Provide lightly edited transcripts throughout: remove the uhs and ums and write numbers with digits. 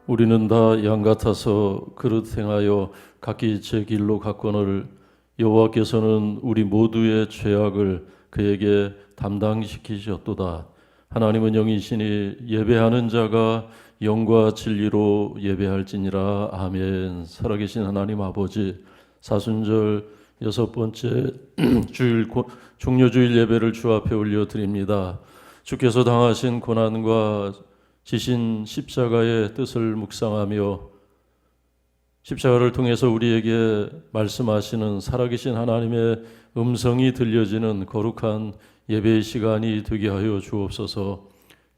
우리는 다 양 같아서 그릇 행하여 각기 제 길로 갔거늘 여호와께서는 우리 모두의 죄악을 그에게 담당시키셨도다. 하나님은 영이시니 예배하는 자가 영과 진리로 예배할지니라. 아멘. 살아계신 하나님 아버지, 사순절 여섯 번째 주일 종료주일 예배를 주 앞에 올려드립니다. 주께서 당하신 고난과 지신 십자가의 뜻을 묵상하며 십자가를 통해서 우리에게 말씀하시는 살아계신 하나님의 음성이 들려지는 거룩한 예배의 시간이 되게 하여 주옵소서.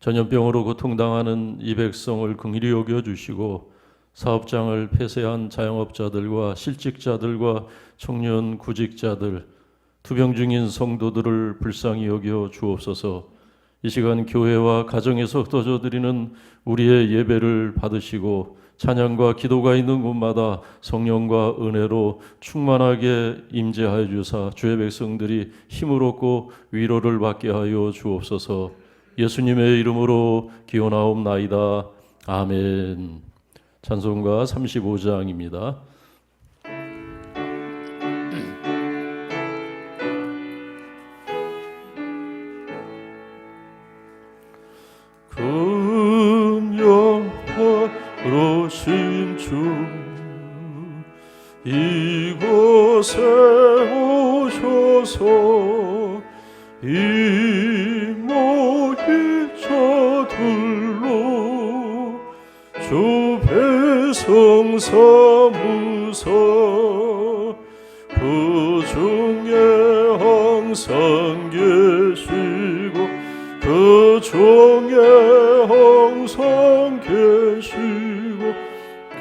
전염병으로 고통당하는 이 백성을 긍휼히 여겨주시고 사업장을 폐쇄한 자영업자들과 실직자들과 청년 구직자들, 투병 중인 성도들을 불쌍히 여겨 주옵소서. 이 시간 교회와 가정에서 흩어져드리는 우리의 예배를 받으시고 찬양과 기도가 있는 곳마다 성령과 은혜로 충만하게 임재하여 주사 주의 백성들이 힘을 얻고 위로를 받게 하여 주옵소서. 예수님의 이름으로 기원하옵나이다. 아멘. 찬송가 35장입니다. 근영하로신 주 이곳에 오셔서 이 모인 자들로 주 배송 삼으사 그 중에 항상 계시고 그 중에 항상 계시고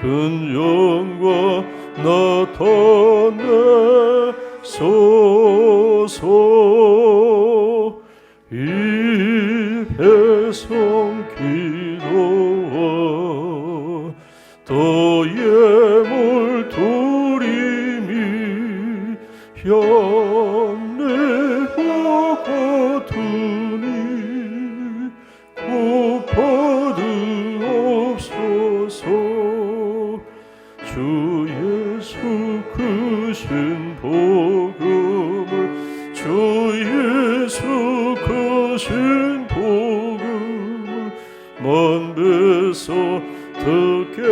큰 영광 나타내소서. 이 배송 기도와 또의 물들임이 현내와 같으니 곱받으옵소서. 주 예수 크신 복음을 주 예수 크신 복음을 만배서 듣게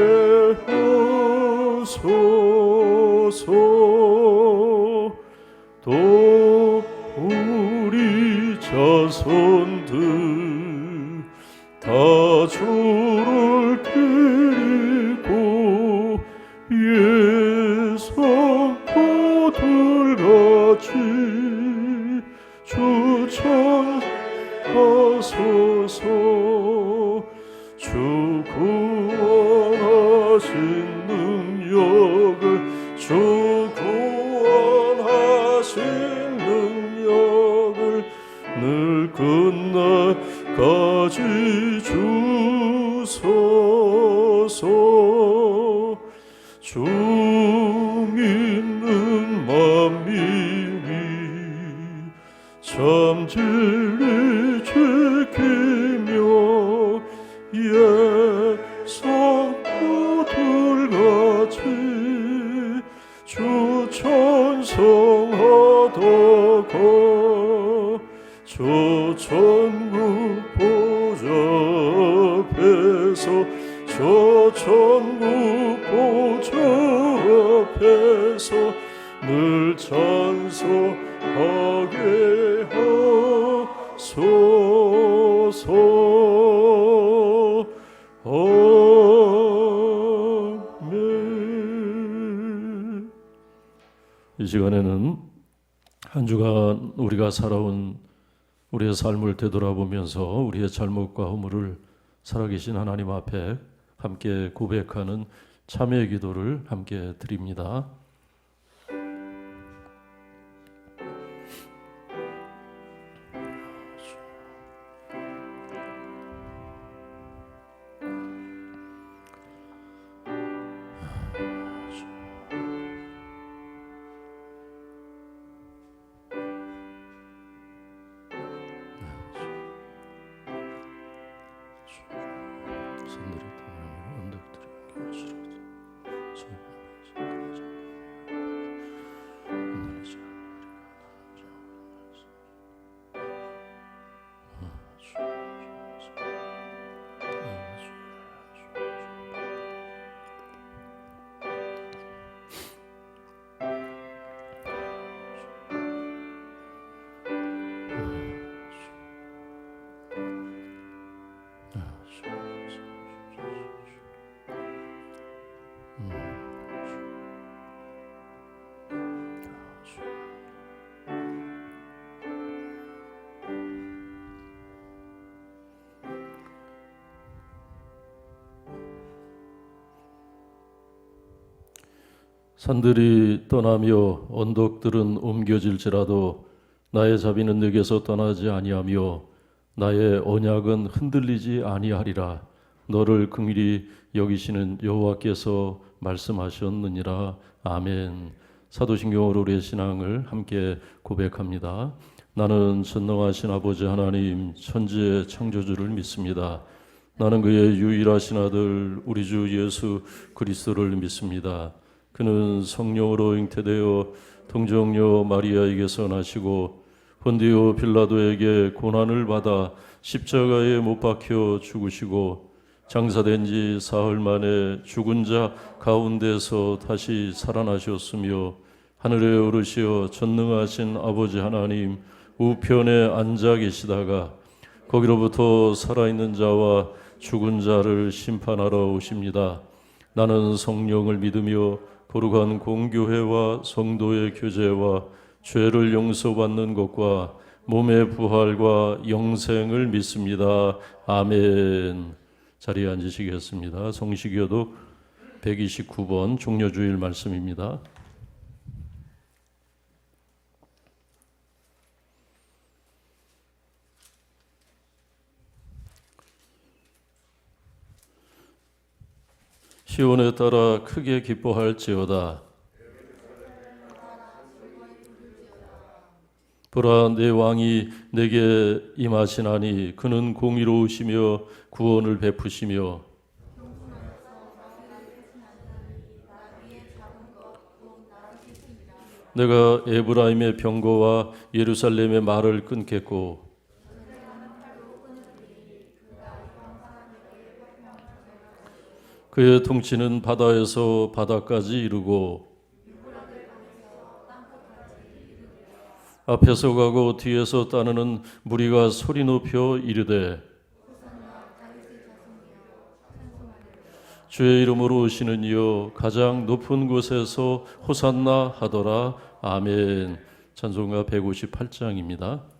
하소서. 또 우리 자손들 다 주를 기리고 예성포들같이 주천하소서. 주 구원하신 능력을 주 구원하신 능력을 늘 끝날까지 주소서. 주 믿는 만민이 참 진리 지키며 예성포들같이 주 찬송하다가 저 천국 보좌 앞에서 저 천국 보좌 앞에서 늘 찬송하게 하소서. 아멘. 이 시간에는 한 주간 우리가 살아온 우리의 삶을 되돌아보면서 우리의 잘못과 허물을 살아계신 하나님 앞에 함께 고백하는 참회의 기도를 함께 드립니다. 선들의 언덕들이 산들이 떠나며 언덕들은 옮겨질지라도 나의 자비는 내게서 떠나지 아니하며 나의 언약은 흔들리지 아니하리라. 너를 긍휼히 여기시는 여호와께서 말씀하셨느니라. 아멘. 사도신경으로 우리의 신앙을 함께 고백합니다. 나는 전능하신 아버지 하나님 천지의 창조주를 믿습니다. 나는 그의 유일하신 아들 우리 주 예수 그리스도를 믿습니다. 그는 성령으로 잉태되어 동정녀 마리아에게서 나시고 본디오 빌라도에게 고난을 받아 십자가에 못 박혀 죽으시고 장사된 지 사흘 만에 죽은 자 가운데서 다시 살아나셨으며 하늘에 오르시어 전능하신 아버지 하나님 우편에 앉아 계시다가 거기로부터 살아있는 자와 죽은 자를 심판하러 오십니다. 나는 성령을 믿으며 거룩한 공교회와 성도의 교제와 죄를 용서받는 것과 몸의 부활과 영생을 믿습니다. 아멘. 자리에 앉으시겠습니다. 성시교독 129번 종려주일 말씀입니다. 시온에 따라 크게 기뻐할지어다. 보라, 내 왕이 내게 임하시나니 그는 공의로우시며 구원을 베푸시며 내가 에브라임의 병거와 예루살렘의 말을 끊겠고 그의 통치는 바다에서 바다까지 이르고 앞에서 가고 뒤에서 따르는 무리가 소리 높여 이르되 주의 이름으로 오시는 이여 가장 높은 곳에서 호산나 하더라. 아멘. 찬송가 158장입니다.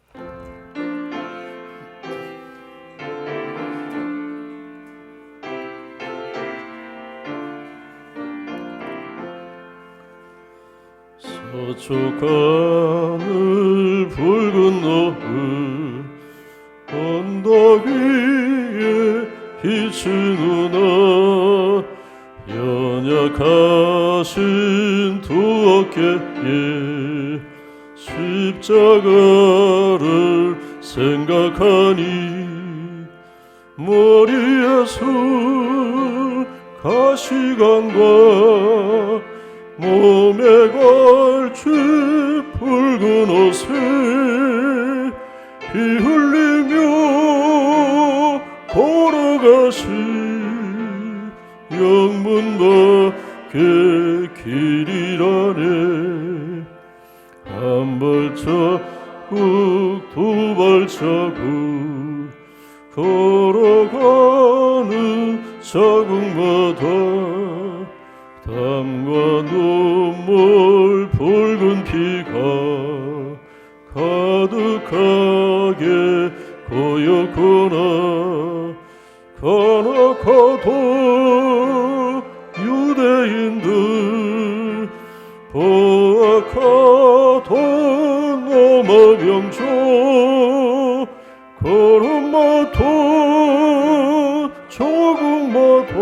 서쪽 하늘 붉은 노을 언덕 위에 비추누나 연약하신 두 어깨에 십자가를 생각하니 머리에 술 가시관과 몸에 걸칠 붉은 옷에 피 흘리며 걸어가신 영문 밖에 길이라네. 한 발자국 두 발자국 걸어가는 자국마다 땀과 눈물 붉은 피가 가득하게 고였구나. 간악하던 유대인들 포악하던 로마병조 걸음마다 조국마다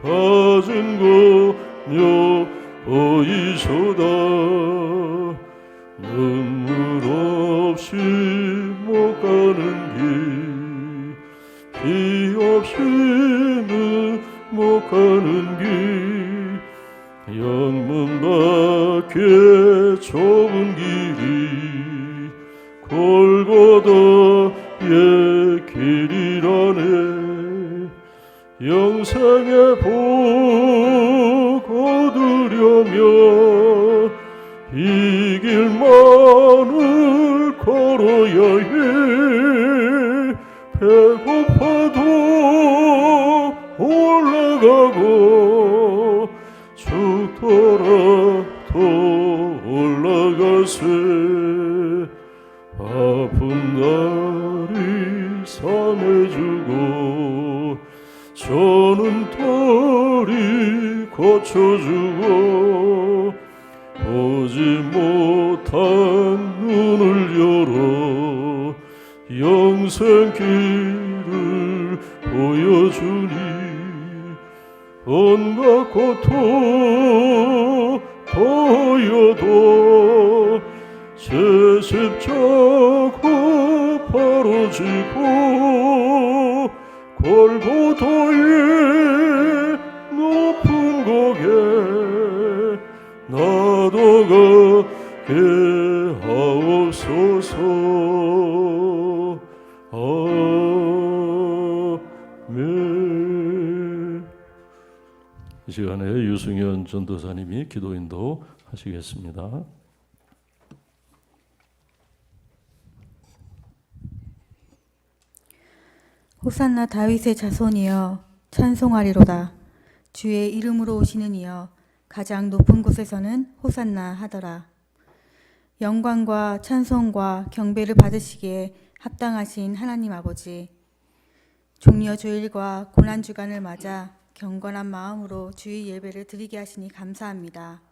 가진 거며 보이소다. 눈물 없이 못 가는 길 피 없이는 좁게 좁은 길이 골고다의 길이라네. 영생의 복 얻으려면 이 길만을 걸어야 해. 배고파도 올라가고 죽더라도 올라가세. 아픈 다리 삼해주고 저는 다리 고쳐주고 보지 못한 눈을 열어 영생 길을 보여주니 온갖 고통 보여도 제 십자가 바로 지고 골고다의 높은 곡에 나도 가게 하옵소서. 아멘. 이 시간에 유승현 전도사님이 기도인도 하시겠습니다. 호산나 다윗의 자손이여 찬송하리로다. 주의 이름으로 오시는 이여 가장 높은 곳에서는 호산나 하더라. 영광과 찬송과 경배를 받으시기에 합당하신 하나님 아버지, 종려 주일과 고난 주간을 맞아 경건한 마음으로 주의 예배를 드리게 하시니 감사합니다.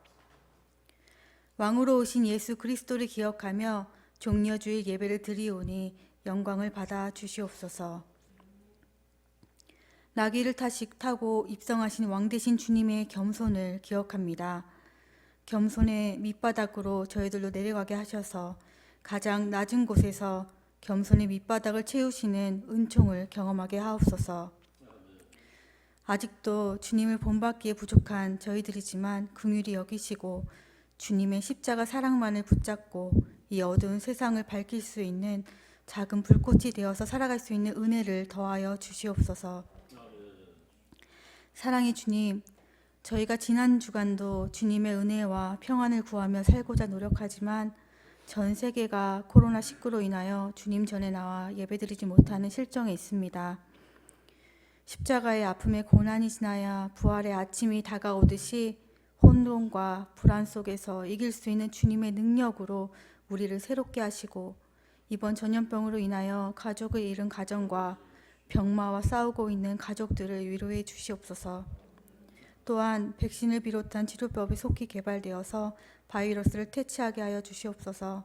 왕으로 오신 예수 그리스도를 기억하며 종려 주일 예배를 드리오니 영광을 받아 주시옵소서. 나귀를 타고 입성하신 왕 되신 주님의 겸손을 기억합니다. 겸손의 밑바닥으로 저희들로 내려가게 하셔서 가장 낮은 곳에서 겸손의 밑바닥을 채우시는 은총을 경험하게 하옵소서. 아직도 주님을 본받기에 부족한 저희들이지만 긍휼히 여기시고 주님의 십자가 사랑만을 붙잡고 이 어두운 세상을 밝힐 수 있는 작은 불꽃이 되어서 살아갈 수 있는 은혜를 더하여 주시옵소서. 사랑의 주님, 저희가 지난 주간도 주님의 은혜와 평안을 구하며 살고자 노력하지만 전 세계가 코로나19로 인하여 주님 전에 나와 예배드리지 못하는 실정에 있습니다. 십자가의 아픔의 고난이 지나야 부활의 아침이 다가오듯이 혼돈과 불안 속에서 이길 수 있는 주님의 능력으로 우리를 새롭게 하시고 이번 전염병으로 인하여 가족을 잃은 가정과 병마와 싸우고 있는 가족들을 위로해 주시옵소서. 또한 백신을 비롯한 치료법이 속히 개발되어서 바이러스를 퇴치하게 하여 주시옵소서.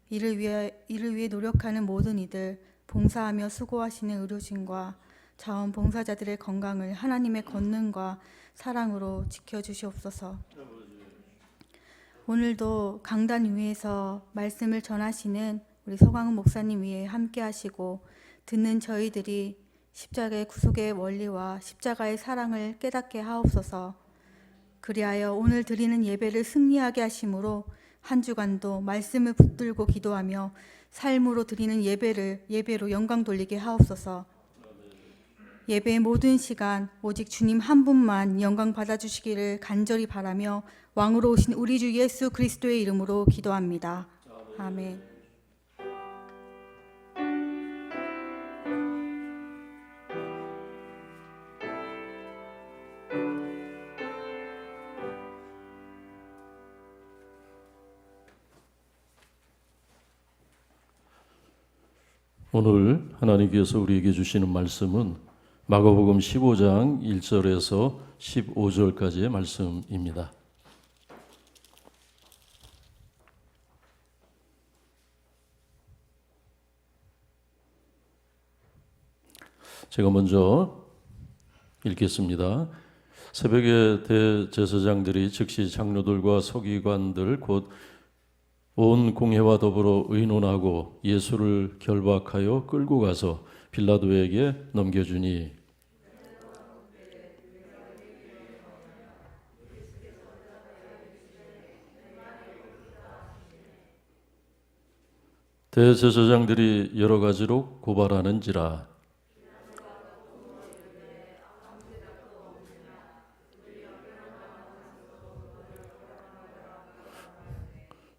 이를 위해 노력하는 모든 이들, 봉사하며 수고하시는 의료진과 자원봉사자들의 건강을 하나님의 권능과 사랑으로 지켜주시옵소서. 오늘도 강단 위에서 말씀을 전하시는 우리 서광훈 목사님 위에 함께 하시고 듣는 저희들이 십자가의 구속의 원리와 십자가의 사랑을 깨닫게 하옵소서. 그리하여 오늘 드리는 예배를 승리하게 하심으로 한 주간도 말씀을 붙들고 기도하며 삶으로 드리는 예배로 영광 돌리게 하옵소서. 예배의 모든 시간 오직 주님 한 분만 영광 받아주시기를 간절히 바라며 왕으로 오신 우리 주 예수 그리스도의 이름으로 기도합니다. 아멘. 오늘 하나님께서 우리에게 주시는 말씀은 마가복음 15장 1절에서 15절까지의 말씀입니다. 제가 먼저 읽겠습니다. 새벽에 대제사장들이 즉시 장로들과 서기관들 곧 온 공회와 더불어 의논하고 예수를 결박하여 끌고 가서 빌라도에게 넘겨주니 대제사장들이 여러 가지로 고발하는지라.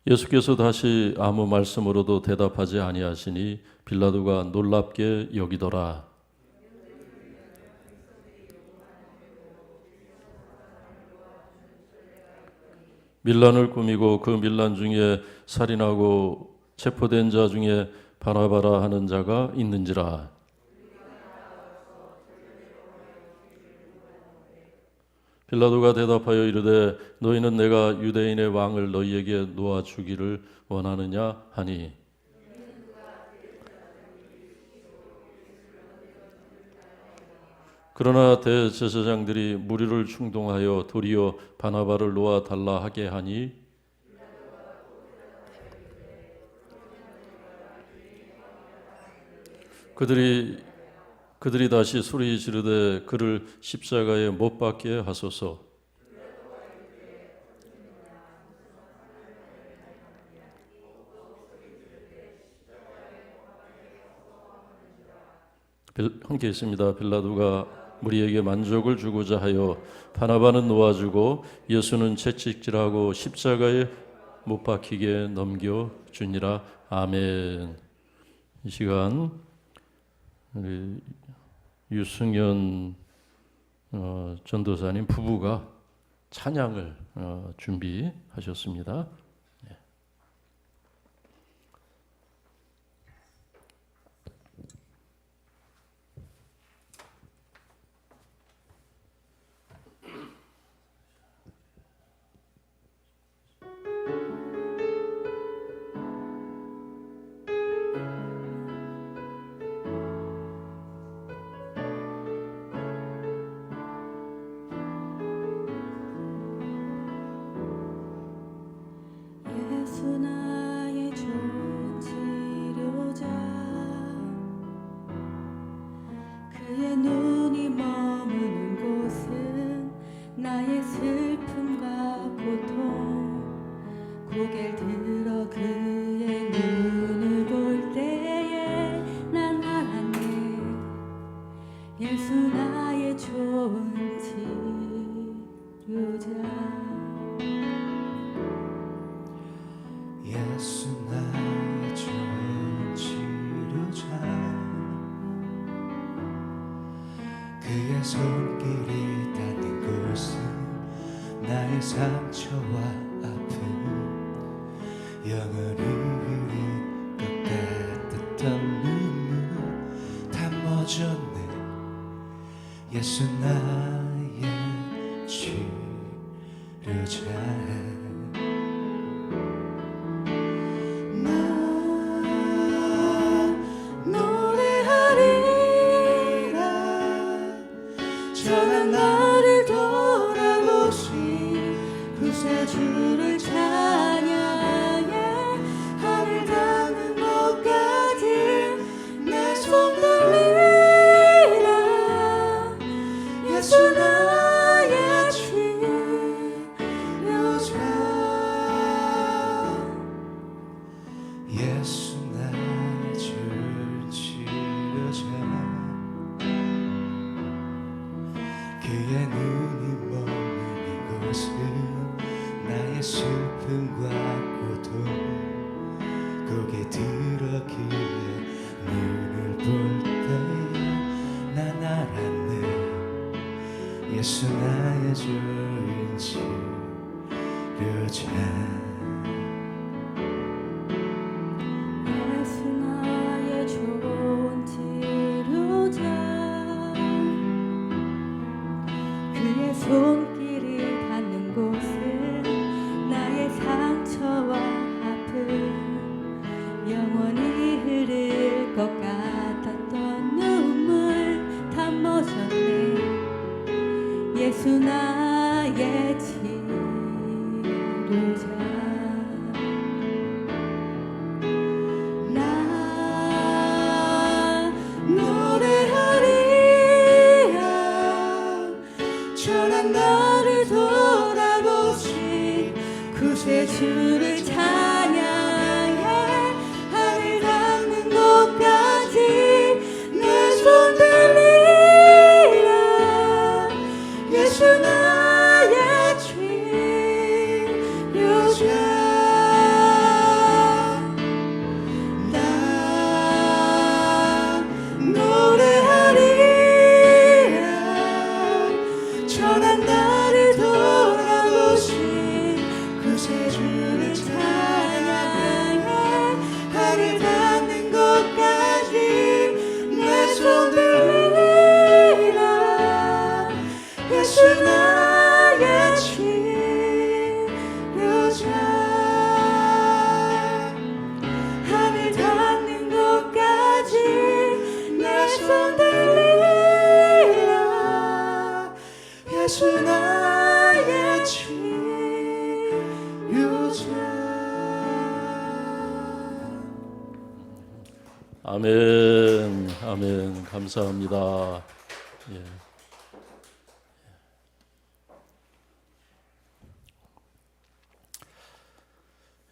예수께서 다시 아무 말씀으로도 대답하지 아니하시니 빌라도가 놀랍게 여기더라. 밀란을 꾸미고 그 밀란 중에 살인하고 체포된 자 중에 바나바라 하는 자가 있는지라. 빌라도가 대답하여 이르되 너희는 내가 유대인의 왕을 너희에게 놓아 주기를 원하느냐 하니, 그러나 대제사장들이 무리를 충동하여 도리어 바나바를 놓아 달라 하게 하니, 그들이 다시 소리 지르되 그를 십자가에 못 박게 하소서. 함께 있습니다. 빌라도가 무리에게 만족을 주고자 하여 바나바는 놓아주고 예수는 채찍질하고 십자가에 못 박히게 넘겨주니라. 아멘. 이 시간 우리 유승연 전도사님 부부가 찬양을 준비하셨습니다. 예수 나의 좋은 치료자, 그의 눈이 머무는 곳은 나의 슬픔과 고통, 고개를 들어 그의 눈을 볼 때에 난 알았네. 예수 나의 좋은 치료자. 예수 나의 좋은 치료자, 그의 손길이 닿는 곳은 나의 상처와 아픔, 영원히 흐릴 것 같았던 눈물 다 멎었네. 예수 나의 치료자, 저는 나를 돌아보신 구세주를 찬양해. 하늘 닿는 곳까지 내 손 들리라. 예수 나의 치료자. 예수 나의 좋은 치료자, 그의 눈이 머무는 곳은 나의 슬픔과 고통, 고개 들어 그의 눈을 볼 때 난 알았네. 예수 나의 좋은 치료자. 예수 나의 좋은 치료자, 그의 손길이 닿는 곳은 나의 상처와 아픔, 영원히 흐를 것 같았던 눈물 다 멎었네. 예수 나의 치료자. 세상 들리라 예수 나의 치유자. 아멘, 아멘. 감사합니다. 예.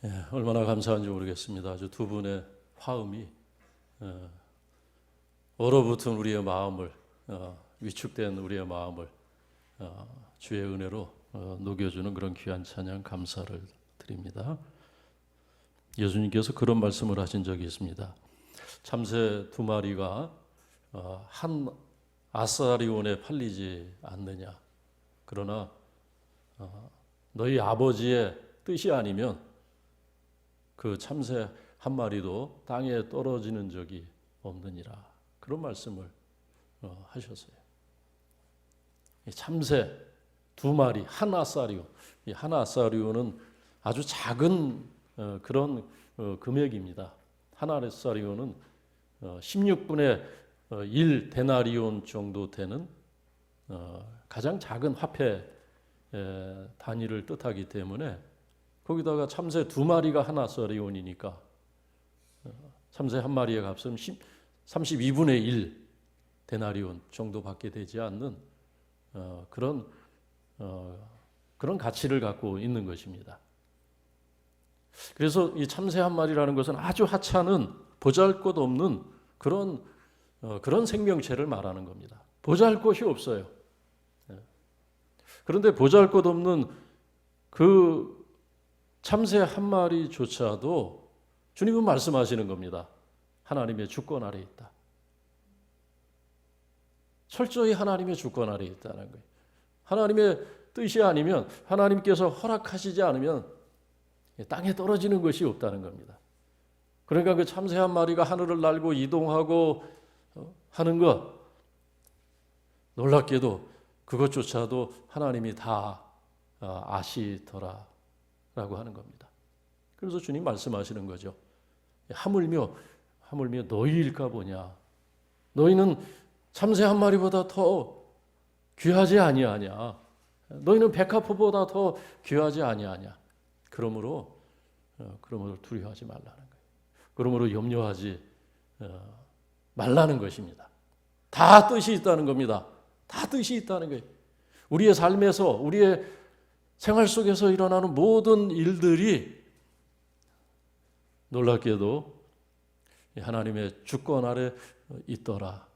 예, 얼마나 감사한지 모르겠습니다. 아주 두 분의 화음이 얼어붙은 우리의 마음을, 위축된 우리의 마음을 주의 은혜로 녹여주는 그런 귀한 찬양 감사를 드립니다. 예수님께서 그런 말씀을 하신 적이 있습니다. 참새 두 마리가 한 아사리온에 팔리지 않느냐. 그러나 너희 아버지의 뜻이 아니면 그 참새 한 마리도 땅에 떨어지는 적이 없느니라. 그런 말씀을 하셨어요. 참새 두 마리, 한 아사리온. 이 한 아사리온은 아주 작은 그런 금액입니다. 한 아사리온은 16분의 1 데나리온 정도 되는 가장 작은 화폐 단위를 뜻하기 때문에 거기다가 참새 두 마리가 한 아사리온이니까 참새 한 마리의 값은 32분의 1 데나리온 정도밖에 되지 않는 그런 가치를 갖고 있는 것입니다. 그래서 이 참새 한 마리라는 것은 아주 하찮은 보잘것없는 그런 생명체를 말하는 겁니다. 보잘것이 없어요. 그런데 보잘것없는 그 참새 한 마리조차도 주님은 말씀하시는 겁니다. 하나님의 주권 아래 있다. 철저히 하나님의 주권 아래 있다는 거예요. 하나님의 뜻이 아니면, 하나님께서 허락하시지 않으면 땅에 떨어지는 것이 없다는 겁니다. 그러니까 그 참새 한 마리가 하늘을 날고 이동하고 하는 것, 놀랍게도 그것조차도 하나님이 다 아시더라 라고 하는 겁니다. 그래서 주님 말씀하시는 거죠. 하물며 너희일까 보냐. 너희는 참새 한 마리보다 더 귀하지 아니하냐. 너희는 백합호보다 더 귀하지 아니하냐. 그러므로 두려워하지 말라는 거예요. 그러므로 염려하지 말라는 것입니다. 다 뜻이 있다는 겁니다. 다 뜻이 있다는 거예요. 우리의 삶에서, 우리의 생활 속에서 일어나는 모든 일들이 놀랍게도 하나님의 주권 아래 있더라.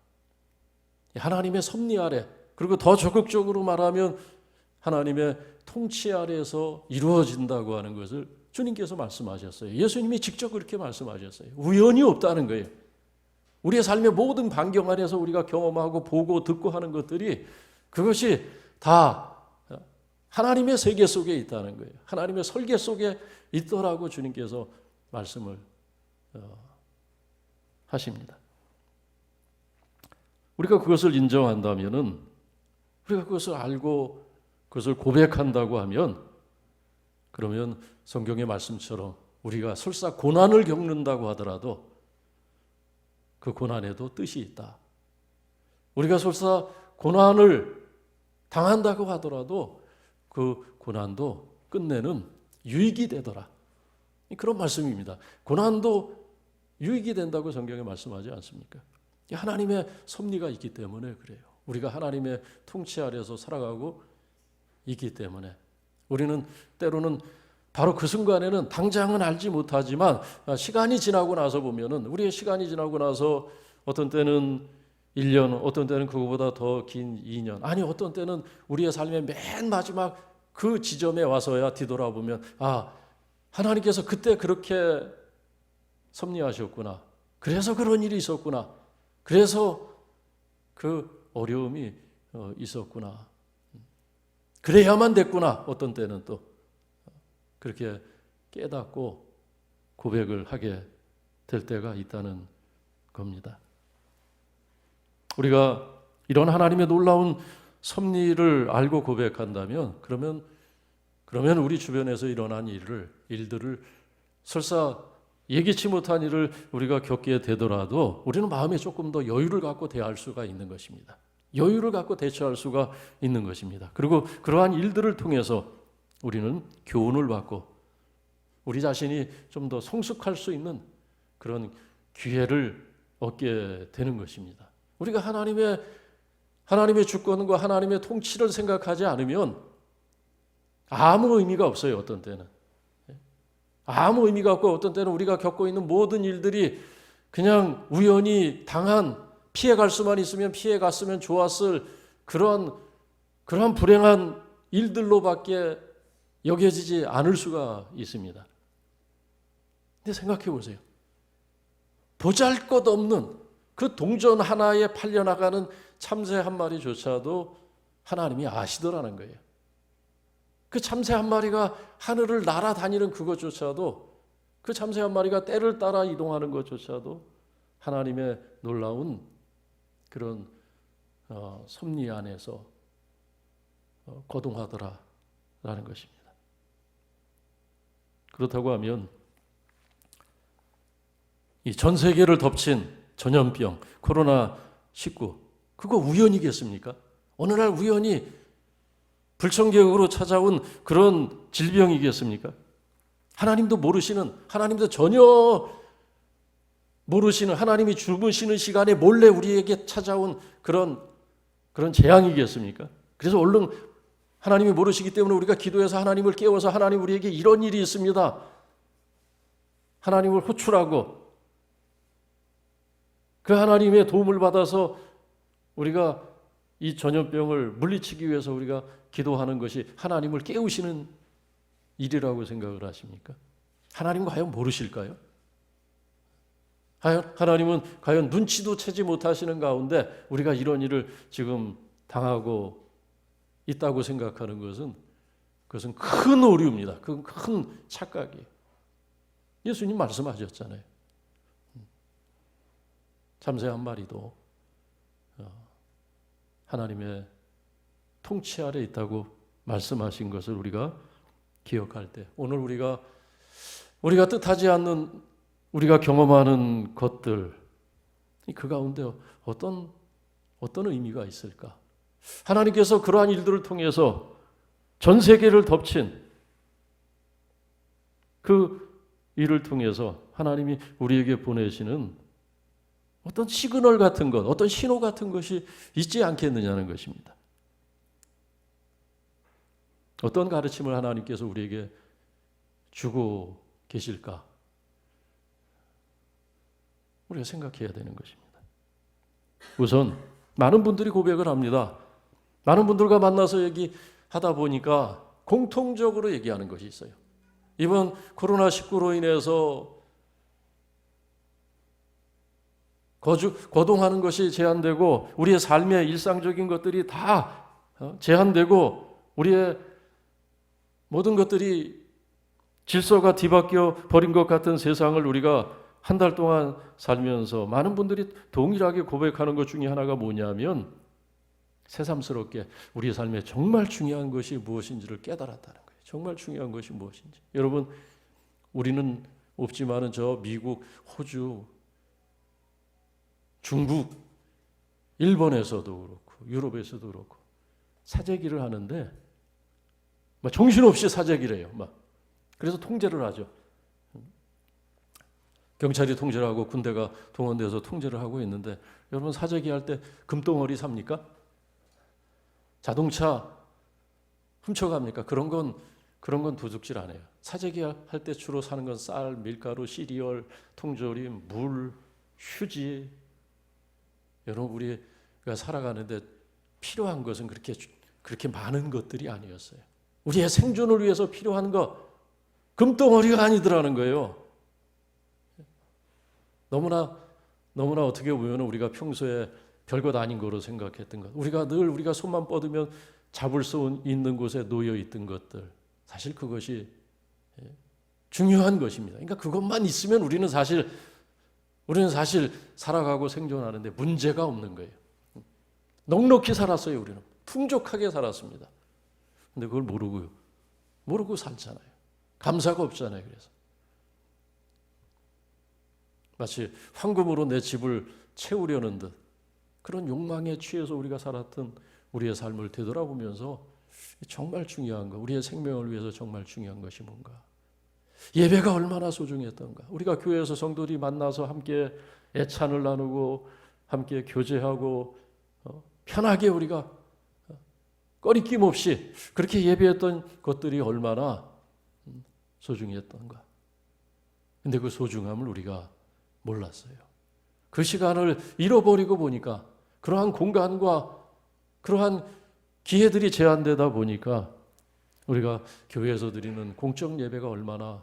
하나님의 섭리 아래, 그리고 더 적극적으로 말하면 하나님의 통치 아래에서 이루어진다고 하는 것을 주님께서 말씀하셨어요. 예수님이 직접 그렇게 말씀하셨어요. 우연이 없다는 거예요. 우리의 삶의 모든 반경 안에서 우리가 경험하고 보고 듣고 하는 것들이 그것이 다 하나님의 세계 속에 있다는 거예요. 하나님의 설계 속에 있더라고 주님께서 말씀을 하십니다. 우리가 그것을 인정한다면은, 우리가 그것을 알고 그것을 고백한다고 하면, 그러면 성경의 말씀처럼 우리가 설사 고난을 겪는다고 하더라도 그 고난에도 뜻이 있다. 우리가 설사 고난을 당한다고 하더라도 그 고난도 끝내는 유익이 되더라. 그런 말씀입니다. 고난도 유익이 된다고 성경에 말씀하지 않습니까? 하나님의 섭리가 있기 때문에 그래요. 우리가 하나님의 통치 아래서 살아가고 있기 때문에 우리는 때로는 바로 그 순간에는 당장은 알지 못하지만 시간이 지나고 나서 보면은, 우리의 시간이 지나고 나서 어떤 때는 1년, 어떤 때는 그거보다 더 긴 2년, 아니 어떤 때는 우리의 삶의 맨 마지막 그 지점에 와서야 뒤돌아보면, 아, 하나님께서 그때 그렇게 섭리하셨구나. 그래서 그런 일이 있었구나. 그래서 그 어려움이 있었구나. 그래야만 됐구나. 어떤 때는 또 그렇게 깨닫고 고백을 하게 될 때가 있다는 겁니다. 우리가 이런 하나님의 놀라운 섭리를 알고 고백한다면, 그러면 우리 주변에서 일어난 일들을 설사 예기치 못한 일을 우리가 겪게 되더라도 우리는 마음에 조금 더 여유를 갖고 대할 수가 있는 것입니다. 여유를 갖고 대처할 수가 있는 것입니다. 그리고 그러한 일들을 통해서 우리는 교훈을 받고 우리 자신이 좀 더 성숙할 수 있는 그런 기회를 얻게 되는 것입니다. 우리가 하나님의 주권과 하나님의 통치를 생각하지 않으면 아무 의미가 없어요. 어떤 때는 아무 의미가 없고, 어떤 때는 우리가 겪고 있는 모든 일들이 그냥 우연히 당한, 피해갈 수만 있으면 피해갔으면 좋았을 그런 불행한 일들로밖에 여겨지지 않을 수가 있습니다. 근데 생각해 보세요. 보잘것없는 그 동전 하나에 팔려나가는 참새 한 마리조차도 하나님이 아시더라는 거예요. 그 참새 한 마리가 하늘을 날아다니는 그것조차도, 그 참새 한 마리가 때를 따라 이동하는 것조차도 하나님의 놀라운 그런 섭리 안에서 거동하더라라는 것입니다. 그렇다고 하면 이 전 세계를 덮친 전염병 코로나19, 그거 우연이겠습니까? 어느 날 우연히 불청객으로 찾아온 그런 질병이겠습니까? 하나님도 모르시는, 하나님도 전혀 모르시는, 하나님이 주무시는 시간에 몰래 우리에게 찾아온 그런 재앙이겠습니까? 그래서 얼른 하나님이 모르시기 때문에 우리가 기도해서 하나님을 깨워서, 하나님 우리에게 이런 일이 있습니다, 하나님을 호출하고 그 하나님의 도움을 받아서 우리가 이 전염병을 물리치기 위해서 우리가 기도하는 것이 하나님을 깨우시는 일이라고 생각을 하십니까? 하나님은 과연 모르실까요? 하나님은 과연 눈치도 채지 못하시는 가운데 우리가 이런 일을 지금 당하고 있다고 생각하는 것은, 그것은 큰 오류입니다. 그건 큰 착각이에요. 예수님 말씀하셨잖아요. 참새 한 마리도 하나님의 통치 아래 있다고 말씀하신 것을 우리가 기억할 때, 오늘 우리가 뜻하지 않는, 우리가 경험하는 것들, 그 가운데 어떤 의미가 있을까? 하나님께서 그러한 일들을 통해서 전 세계를 덮친 그 일을 통해서 하나님이 우리에게 보내시는 어떤 시그널 같은 것, 어떤 신호 같은 것이 있지 않겠느냐는 것입니다. 어떤 가르침을 하나님께서 우리에게 주고 계실까? 우리가 생각해야 되는 것입니다. 우선 많은 분들이 고백을 합니다. 많은 분들과 만나서 얘기하다 보니까 공통적으로 얘기하는 것이 있어요. 이번 코로나19로 인해서 거동하는 것이 제한되고 우리의 삶의 일상적인 것들이 다 제한되고 우리의 모든 것들이 질서가 뒤바뀌어 버린 것 같은 세상을 우리가 한 달 동안 살면서 많은 분들이 동일하게 고백하는 것 중에 하나가 뭐냐면, 새삼스럽게 우리의 삶에 정말 중요한 것이 무엇인지를 깨달았다는 거예요. 정말 중요한 것이 무엇인지. 여러분, 우리는 없지만은 저 미국, 호주, 중국, 일본에서도 그렇고 유럽에서도 그렇고 사재기를 하는데 막 정신없이 사재기를 해요. 막. 그래서 통제를 하죠. 경찰이 통제를 하고 군대가 동원돼서 통제를 하고 있는데, 여러분 사재기 할 때 금덩어리 삽니까? 자동차 훔쳐갑니까? 그런 건 도둑질 안 해요. 사재기 할 때 주로 사는 건 쌀, 밀가루, 시리얼, 통조림, 물, 휴지. 여러분, 우리가 살아가는데 필요한 것은 그렇게 많은 것들이 아니었어요. 우리의 생존을 위해서 필요한 것, 금덩어리가 아니더라는 거예요. 너무나 어떻게 보면 우리가 평소에 별것 아닌 거로 생각했던 것, 우리가 손만 뻗으면 잡을 수 있는 곳에 놓여 있던 것들, 사실 그것이 중요한 것입니다. 그러니까 그것만 있으면 우리는 사실 살아가고 생존하는데 문제가 없는 거예요. 넉넉히 살았어요. 우리는 풍족하게 살았습니다. 근데 그걸 모르고 살잖아요. 감사가 없잖아요. 그래서 마치 황금으로 내 집을 채우려는 듯 그런 욕망에 취해서 우리가 살았던 우리의 삶을 되돌아보면서 정말 중요한 것, 우리의 생명을 위해서 정말 중요한 것이 뭔가? 예배가 얼마나 소중했던가? 우리가 교회에서 성도들이 만나서 함께 애찬을 나누고 함께 교제하고 편하게 우리가 꺼리낌 없이 그렇게 예배했던 것들이 얼마나 소중했던가? 근데 그 소중함을 우리가 몰랐어요. 그 시간을 잃어버리고 보니까 그러한 공간과 그러한 기회들이 제한되다 보니까 우리가 교회에서 드리는 공적 예배가 얼마나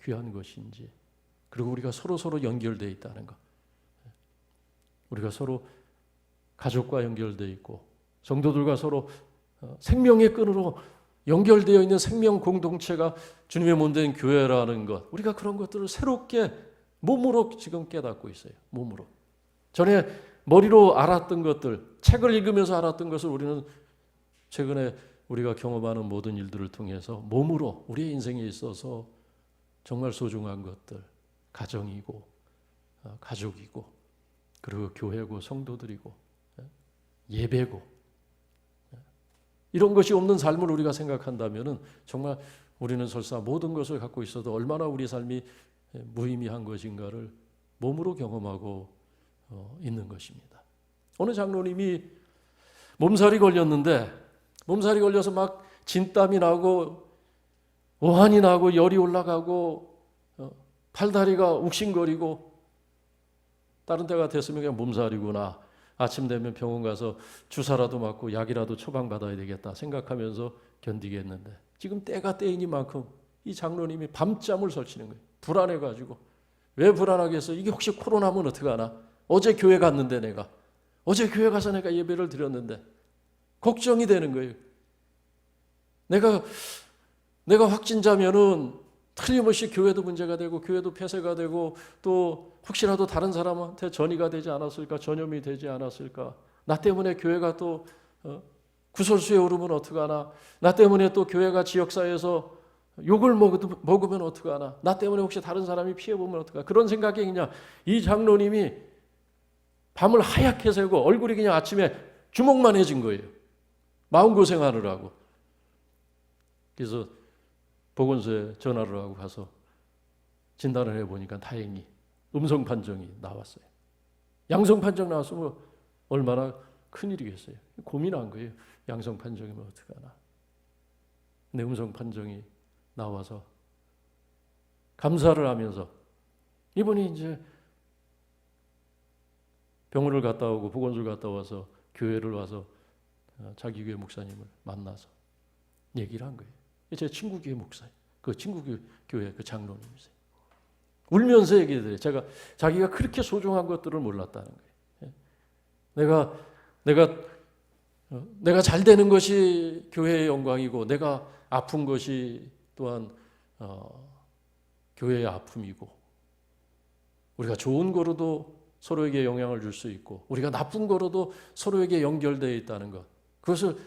귀한 것인지, 그리고 우리가 서로 연결되어 있다는 것, 우리가 서로 가족과 연결되어 있고 성도들과 서로 생명의 끈으로 연결되어 있는 생명 공동체가 주님의 몸된 교회라는 것, 우리가 그런 것들을 새롭게 몸으로 지금 깨닫고 있어요. 몸으로. 전에 머리로 알았던 것들, 책을 읽으면서 알았던 것을 우리는 최근에 우리가 경험하는 모든 일들을 통해서 몸으로 우리의 인생에 있어서 정말 소중한 것들, 가정이고 가족이고 그리고 교회고 성도들이고 예배고 이런 것이 없는 삶을 우리가 생각한다면 정말 우리는 설사 모든 것을 갖고 있어도 얼마나 우리 삶이 무의미한 것인가를 몸으로 경험하고 있는 것입니다. 어느 장로님이 몸살이 걸렸는데 몸살이 걸려서 막 진땀이 나고 오한이 나고 열이 올라가고 팔다리가 욱신거리고 다른 때가 됐으면 그냥 몸살이구나, 아침 되면 병원 가서 주사라도 맞고 약이라도 처방받아야 되겠다 생각하면서 견디겠는데 지금 때가 때이니만큼 이 장로님이 밤잠을 설치는 거예요. 불안해가지고. 왜 불안하겠어? 이게 혹시 코로나면 어떡하나? 어제 교회 갔는데 어제 교회 가서 내가 예배를 드렸는데 걱정이 되는 거예요. 내가 확진자면은 틀림없이 교회도 문제가 되고 교회도 폐쇄가 되고 또 혹시라도 다른 사람한테 전이가 되지 않았을까, 전염이 되지 않았을까, 나 때문에 교회가 또 구설수에 오르면 어떡하나, 나 때문에 또 교회가 지역사회에서 욕을 먹으면 어떡하나, 나 때문에 혹시 다른 사람이 피해보면 어떡하나, 그런 생각이 그냥 이 장로님이 밤을 하얗게 새고 얼굴이 그냥 아침에 주먹만해진 거예요. 마음고생하느라고. 그래서 보건소에 전화를 하고 가서 진단을 해보니까 다행히 음성 판정이 나왔어요. 양성 판정 나왔으면 얼마나 큰일이겠어요. 고민한 거예요. 양성 판정이면 어떡하나. 근데 음성 판정이 나와서 감사를 하면서 이분이 이제 병원을 갔다 오고 보건소를 갔다 와서 교회를 와서 자기 교회 목사님을 만나서 얘기를 한 거예요. 제 친구 교회 목사님, 그 친구 교회 그 장로님이세요. 울면서 얘기해요. 자기가 그렇게 소중한 것들을 몰랐다는 거예요. 내가 잘 되는 것이 교회의 영광이고 내가 아픈 것이 또한 교회의 아픔이고, 우리가 좋은 거로도 서로에게 영향을 줄 수 있고 우리가 나쁜 거로도 서로에게 연결되어 있다는 것, 그것을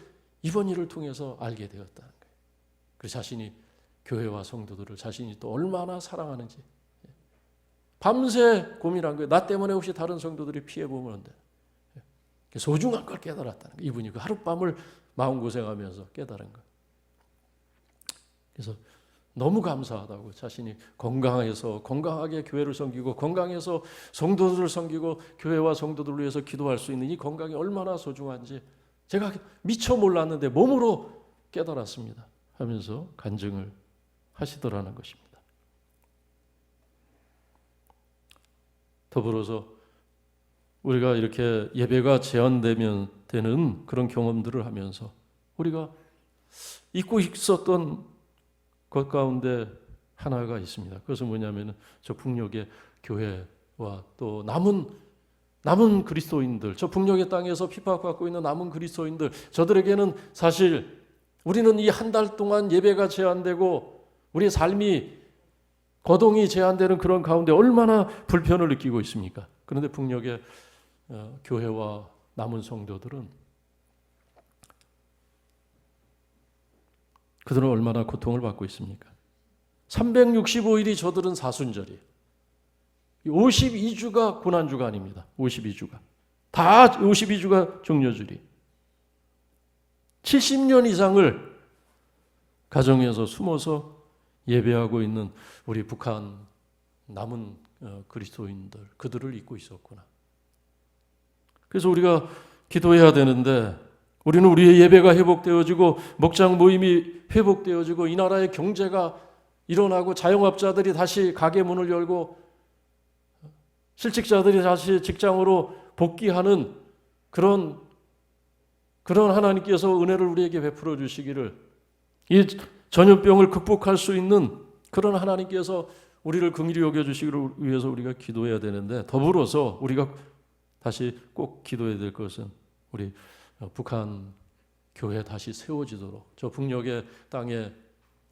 이번 일을 통해서 알게 되었다는 거예요. 그 자신이 교회와 성도들을 자신이 또 얼마나 사랑하는지 밤새 고민한 거예요. 나 때문에 혹시 다른 성도들이 피해보면 안 돼. 소중한 걸 깨달았다는 거예요. 이분이 그 하룻밤을 마음고생하면서 깨달은 거예요. 그래서 너무 감사하다고, 자신이 건강하게 교회를 섬기고 건강해서 성도들을 섬기고 교회와 성도들을 위해서 기도할 수 있는 이 건강이 얼마나 소중한지 제가 미처 몰랐는데 몸으로 깨달았습니다 하면서 간증을 하시더라는 것입니다. 더불어서 우리가 이렇게 예배가 제한되는 그런 경험들을 하면서 우리가 잊고 있었던 것 가운데 하나가 있습니다. 그것은 뭐냐면 저 북녘의 교회와 또 남은 그리스도인들, 저 북녘의 땅에서 핍박받고 있는 남은 그리스도인들, 저들에게는 사실 우리는 이 한 달 동안 예배가 제한되고 우리의 삶이 거동이 제한되는 그런 가운데 얼마나 불편을 느끼고 있습니까? 그런데 북녘의 교회와 남은 성도들은 그들은 얼마나 고통을 받고 있습니까? 365일이 저들은 사순절이에요. 52주가 고난주가 아닙니다. 52주가. 다 52주가 종려주일이. 70년 이상을 가정에서 숨어서 예배하고 있는 우리 북한 남은 그리스도인들, 그들을 잊고 있었구나. 그래서 우리가 기도해야 되는데, 우리는 우리의 예배가 회복되어지고 목장 모임이 회복되어지고 이 나라의 경제가 일어나고 자영업자들이 다시 가게 문을 열고 실직자들이 다시 직장으로 복귀하는 그런 하나님께서 은혜를 우리에게 베풀어 주시기를, 이 전염병을 극복할 수 있는 그런 하나님께서 우리를 긍휼히 여겨 주시기를 위해서 우리가 기도해야 되는데, 더불어서 우리가 다시 꼭 기도해야 될 것은 우리 북한 교회 다시 세워지도록, 저 북녘의 땅에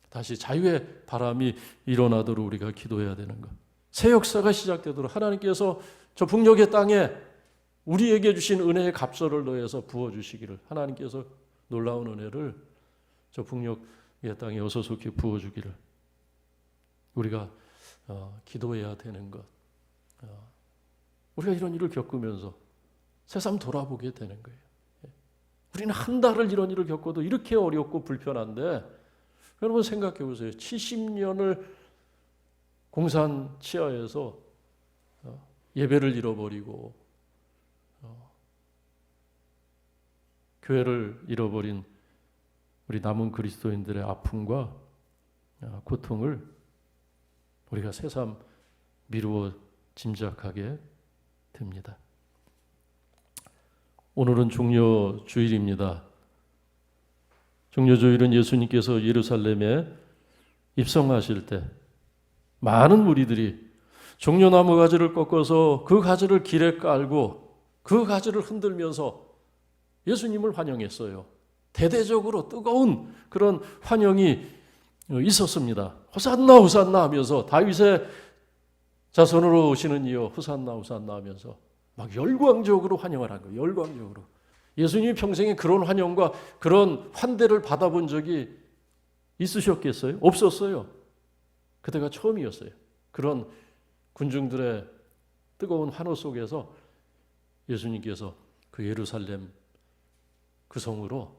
다시 자유의 바람이 일어나도록 우리가 기도해야 되는 것. 새 역사가 시작되도록 하나님께서 저 북녘의 땅에 우리에게 주신 은혜의 갑절을 더해서 부어주시기를, 하나님께서 놀라운 은혜를 저 북녘의 땅에 어서속히 부어주기를 우리가 기도해야 되는 것. 우리가 이런 일을 겪으면서 새삼 돌아보게 되는 거예요. 우리는 한 달을 이런 일을 겪어도 이렇게 어렵고 불편한데, 여러분 생각해 보세요. 70년을 공산 치하에서 예배를 잃어버리고 교회를 잃어버린 우리 남은 그리스도인들의 아픔과 고통을 우리가 새삼 미루어 짐작하게 됩니다. 오늘은 종려주일입니다. 종려주일은 예수님께서 예루살렘에 입성하실 때 많은 무리들이 종려나무 가지를 꺾어서 그 가지를 길에 깔고 그 가지를 흔들면서 예수님을 환영했어요. 대대적으로 뜨거운 그런 환영이 있었습니다. 호산나 호산나 하면서, 다윗의 자손으로 오시는 이여 호산나 호산나 하면서 막 열광적으로 환영을 한 거예요. 열광적으로. 예수님이 평생에 그런 환영과 그런 환대를 받아본 적이 있으셨겠어요? 없었어요. 그때가 처음이었어요. 그런 군중들의 뜨거운 환호 속에서 예수님께서 그 예루살렘 그 성으로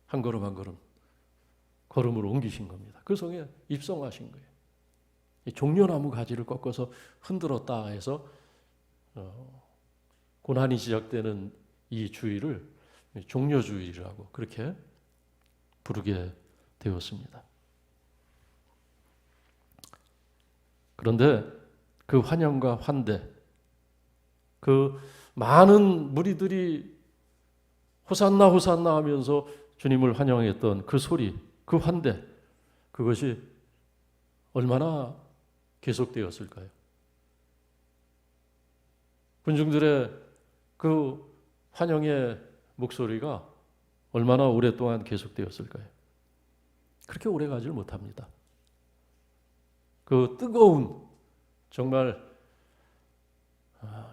한 걸음 한 걸음 걸음으로 옮기신 겁니다. 그 성에 입성하신 거예요. 이 종려나무 가지를 꺾어서 흔들었다 해서 고난이 시작되는 이 주일을 종려주일이라고 그렇게 부르게 되었습니다. 그런데 그 환영과 환대, 그 많은 무리들이 호산나 호산나 하면서 주님을 환영했던 그 소리, 그 환대, 그것이 얼마나 계속되었을까요? 군중들의 그 환영의 목소리가 얼마나 오랫동안 계속되었을까요? 그렇게 오래 가지를 못합니다. 그 뜨거운, 정말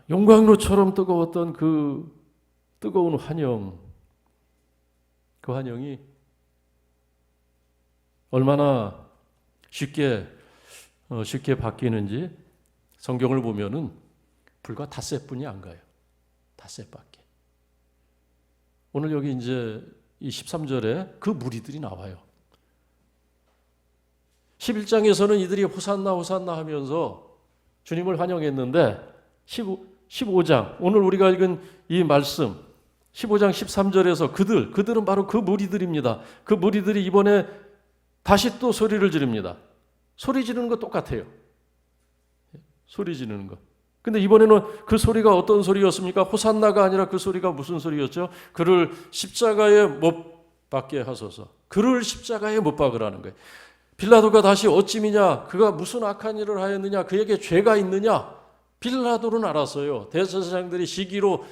용광로처럼 뜨거웠던 그 뜨거운 환영, 그 환영이 얼마나 쉽게 바뀌는지 성경을 보면은 불과 닷새뿐이 안 가요. 닷새밖에. 오늘 여기 이제 이 13절에 그 무리들이 나와요. 11장에서는 이들이 호산나 호산나 하면서 주님을 환영했는데 15장, 오늘 우리가 읽은 이 말씀 15장 13절에서 그들은 바로 그 무리들입니다. 그 무리들이 이번에 다시 또 소리를 지릅니다. 소리 지르는 거 똑같아요. 소리 지르는 거. 근데 이번에는 그 소리가 어떤 소리였습니까? 호산나가 아니라 그 소리가 무슨 소리였죠? 그를 십자가에 못 박게 하소서. 그를 십자가에 못 박으라는 거예요. 빌라도가 다시 어찌미냐? 그가 무슨 악한 일을 하였느냐? 그에게 죄가 있느냐? 빌라도는 알았어요. 대제사장들이 시기로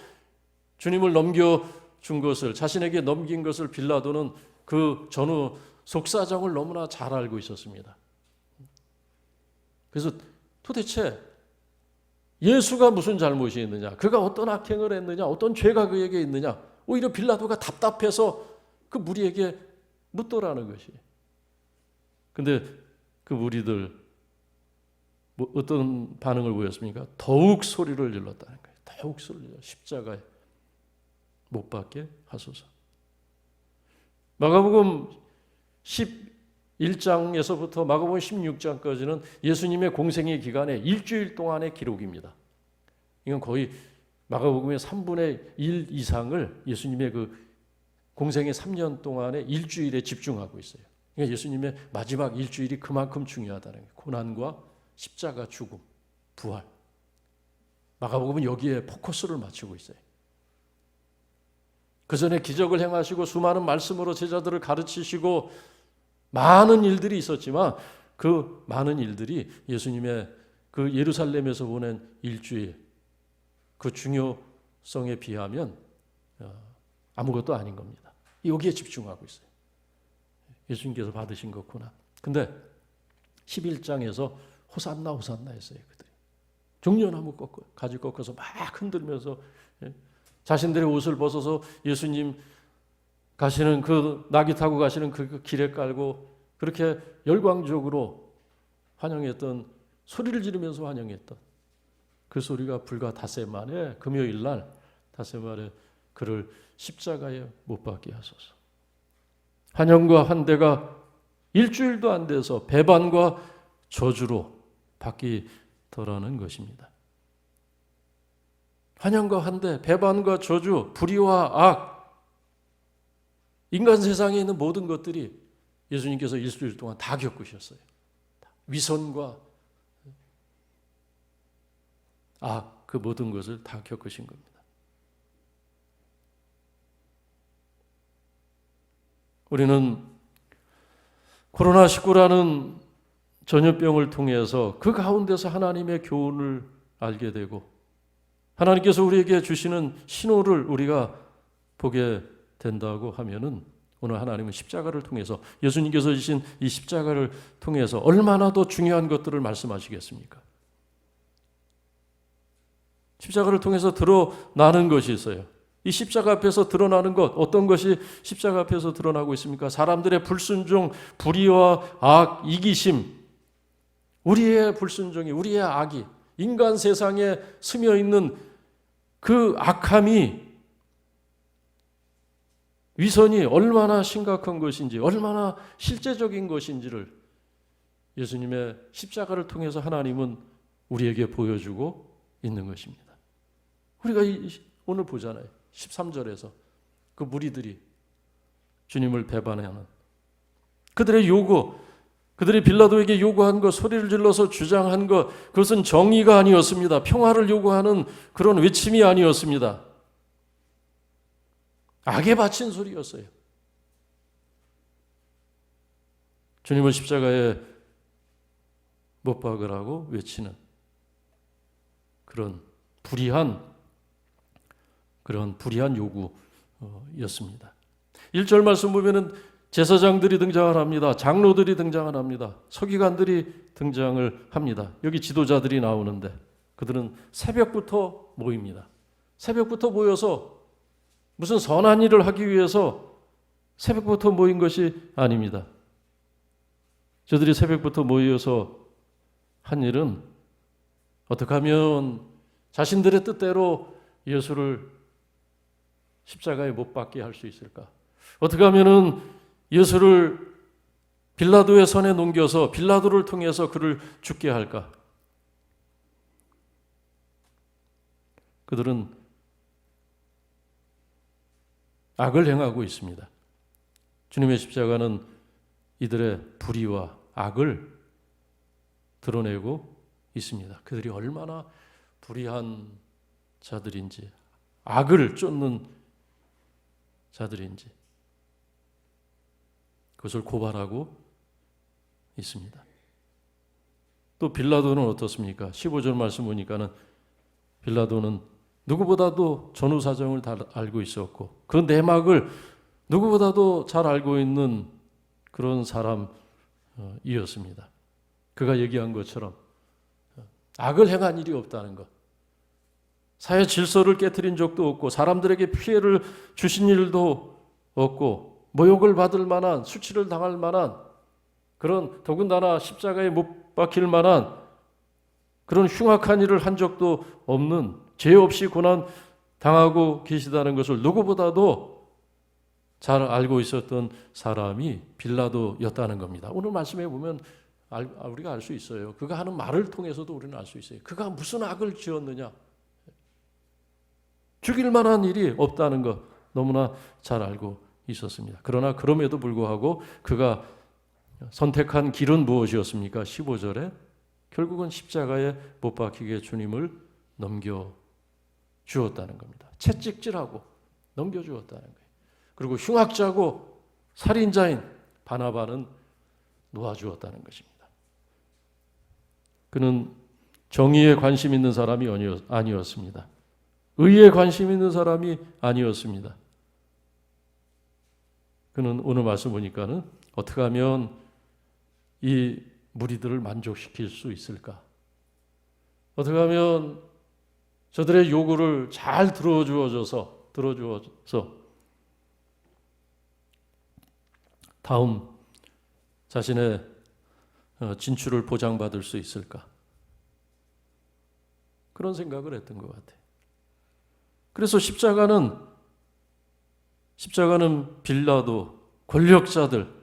주님을 넘겨준 것을, 자신에게 넘긴 것을 빌라도는 그 전후 속사정을 너무나 잘 알고 있었습니다. 그래서 도대체 예수가 무슨 잘못이 있느냐, 그가 어떤 악행을 했느냐, 어떤 죄가 그에게 있느냐, 오히려 빌라도가 답답해서 그 무리에게 묻더라는 것이. 근데 그 무리들 어떤 반응을 보였습니까? 더욱 소리를 질렀다는 거예요. 더욱 소리를 질러 십자가에 못 박게 하소서. 마가복음 11장에서부터 마가복음 16장까지는 예수님의 공생의 기간에 일주일 동안의 기록입니다. 이건 거의 마가복음의 3분의 1 이상을 예수님의 그 공생의 3년 동안의 일주일에 집중하고 있어요. 그러니까 예수님의 마지막 일주일이 그만큼 중요하다는 거예요. 고난과 십자가, 죽음, 부활. 마가복음은 여기에 포커스를 맞추고 있어요. 그 전에 기적을 행하시고 수많은 말씀으로 제자들을 가르치시고 많은 일들이 있었지만 그 많은 일들이 예수님의 그 예루살렘에서 보낸 일주일 그 중요성에 비하면 아무것도 아닌 겁니다. 여기에 집중하고 있어요. 예수님께서 받으신 것구나. 근데 11장에서 호산나 호산나 했어요. 그들이 종려나무 가지 꺾어서 막 흔들면서 자신들의 옷을 벗어서 예수님 가시는 그 나귀 타고 가시는 그 길에 깔고 그렇게 열광적으로 환영했던, 소리를 지르면서 환영했던 그 소리가 불과 닷새 만에, 금요일 날 닷새 만에 그를 십자가에 못 박게 하소서. 환영과 환대가 일주일도 안 돼서 배반과 저주로 바뀌더라는 것입니다. 환영과 환대, 배반과 저주, 불의와 악, 인간 세상에 있는 모든 것들이 예수님께서 일주일 동안 다 겪으셨어요. 위선과 악, 그 모든 것을 다 겪으신 겁니다. 우리는 코로나19라는 전염병을 통해서 그 가운데서 하나님의 교훈을 알게 되고 하나님께서 우리에게 주시는 신호를 우리가 보게 된다고 하면은 오늘 하나님은 십자가를 통해서, 예수님께서 주신 이 십자가를 통해서 얼마나 더 중요한 것들을 말씀하시겠습니까? 십자가를 통해서 드러나는 것이 있어요. 이 십자가 앞에서 드러나는 것, 어떤 것이 십자가 앞에서 드러나고 있습니까? 사람들의 불순종, 불의와 악, 이기심, 우리의 불순종이, 우리의 악이, 인간 세상에 스며 있는 그 악함이, 위선이 얼마나 심각한 것인지, 얼마나 실제적인 것인지를 예수님의 십자가를 통해서 하나님은 우리에게 보여주고 있는 것입니다. 우리가 오늘 보잖아요. 13절에서 그 무리들이 주님을 배반하는 그들의 요구, 그들이 빌라도에게 요구한 것, 소리를 질러서 주장한 것, 그것은 정의가 아니었습니다. 평화를 요구하는 그런 외침이 아니었습니다. 악에 바친 소리였어요. 주님을 십자가에 못 박으라고 외치는 그런 불의한 요구였습니다. 1절 말씀 보면은 제사장들이 등장을 합니다. 장로들이 등장을 합니다. 서기관들이 등장을 합니다. 여기 지도자들이 나오는데 그들은 새벽부터 모입니다. 새벽부터 모여서 무슨 선한 일을 하기 위해서 새벽부터 모인 것이 아닙니다. 저들이 새벽부터 모여서 한 일은 어떻게 하면 자신들의 뜻대로 예수를 십자가에 못 박게 할 수 있을까? 어떻게 하면은 예수를 빌라도의 손에 넘겨서 빌라도를 통해서 그를 죽게 할까? 그들은 악을 행하고 있습니다. 주님의 십자가는 이들의 불의와 악을 드러내고 있습니다. 그들이 얼마나 불의한 자들인지, 악을 쫓는 자들인지 그것을 고발하고 있습니다. 또 빌라도는 어떻습니까? 15절 말씀 보니까는 빌라도는 누구보다도 전후 사정을 다 알고 있었고 그 내막을 누구보다도 잘 알고 있는 그런 사람이었습니다. 그가 얘기한 것처럼 악을 행한 일이 없다는 것, 사회 질서를 깨트린 적도 없고 사람들에게 피해를 주신 일도 없고 모욕을 받을 만한, 수치를 당할 만한, 그런 더군다나 십자가에 못 박힐 만한 그런 흉악한 일을 한 적도 없는, 죄 없이 고난 당하고 계시다는 것을 누구보다도 잘 알고 있었던 사람이 빌라도였다는 겁니다. 오늘 말씀에 보면 우리가 알 수 있어요. 그가 하는 말을 통해서도 우리는 알 수 있어요. 그가 무슨 악을 지었느냐, 죽일 만한 일이 없다는 것 너무나 잘 알고 있었습니다. 그러나 그럼에도 불구하고 그가 선택한 길은 무엇이었습니까? 15절에 결국은 십자가에 못 박히게 주님을 넘겨주었다는 겁니다. 채찍질하고 넘겨주었다는 거예요. 그리고 흉악자고 살인자인 바나바는 놓아주었다는 것입니다. 그는 정의에 관심 있는 사람이 아니었습니다. 의에 관심 있는 사람이 아니었습니다. 그는 오늘 말씀 보니까는 어떻게 하면 이 무리들을 만족시킬 수 있을까? 어떻게 하면 저들의 요구를 잘 들어주어서 다음 자신의 진출을 보장받을 수 있을까? 그런 생각을 했던 것 같아요. 그래서 십자가는 빌라도, 권력자들,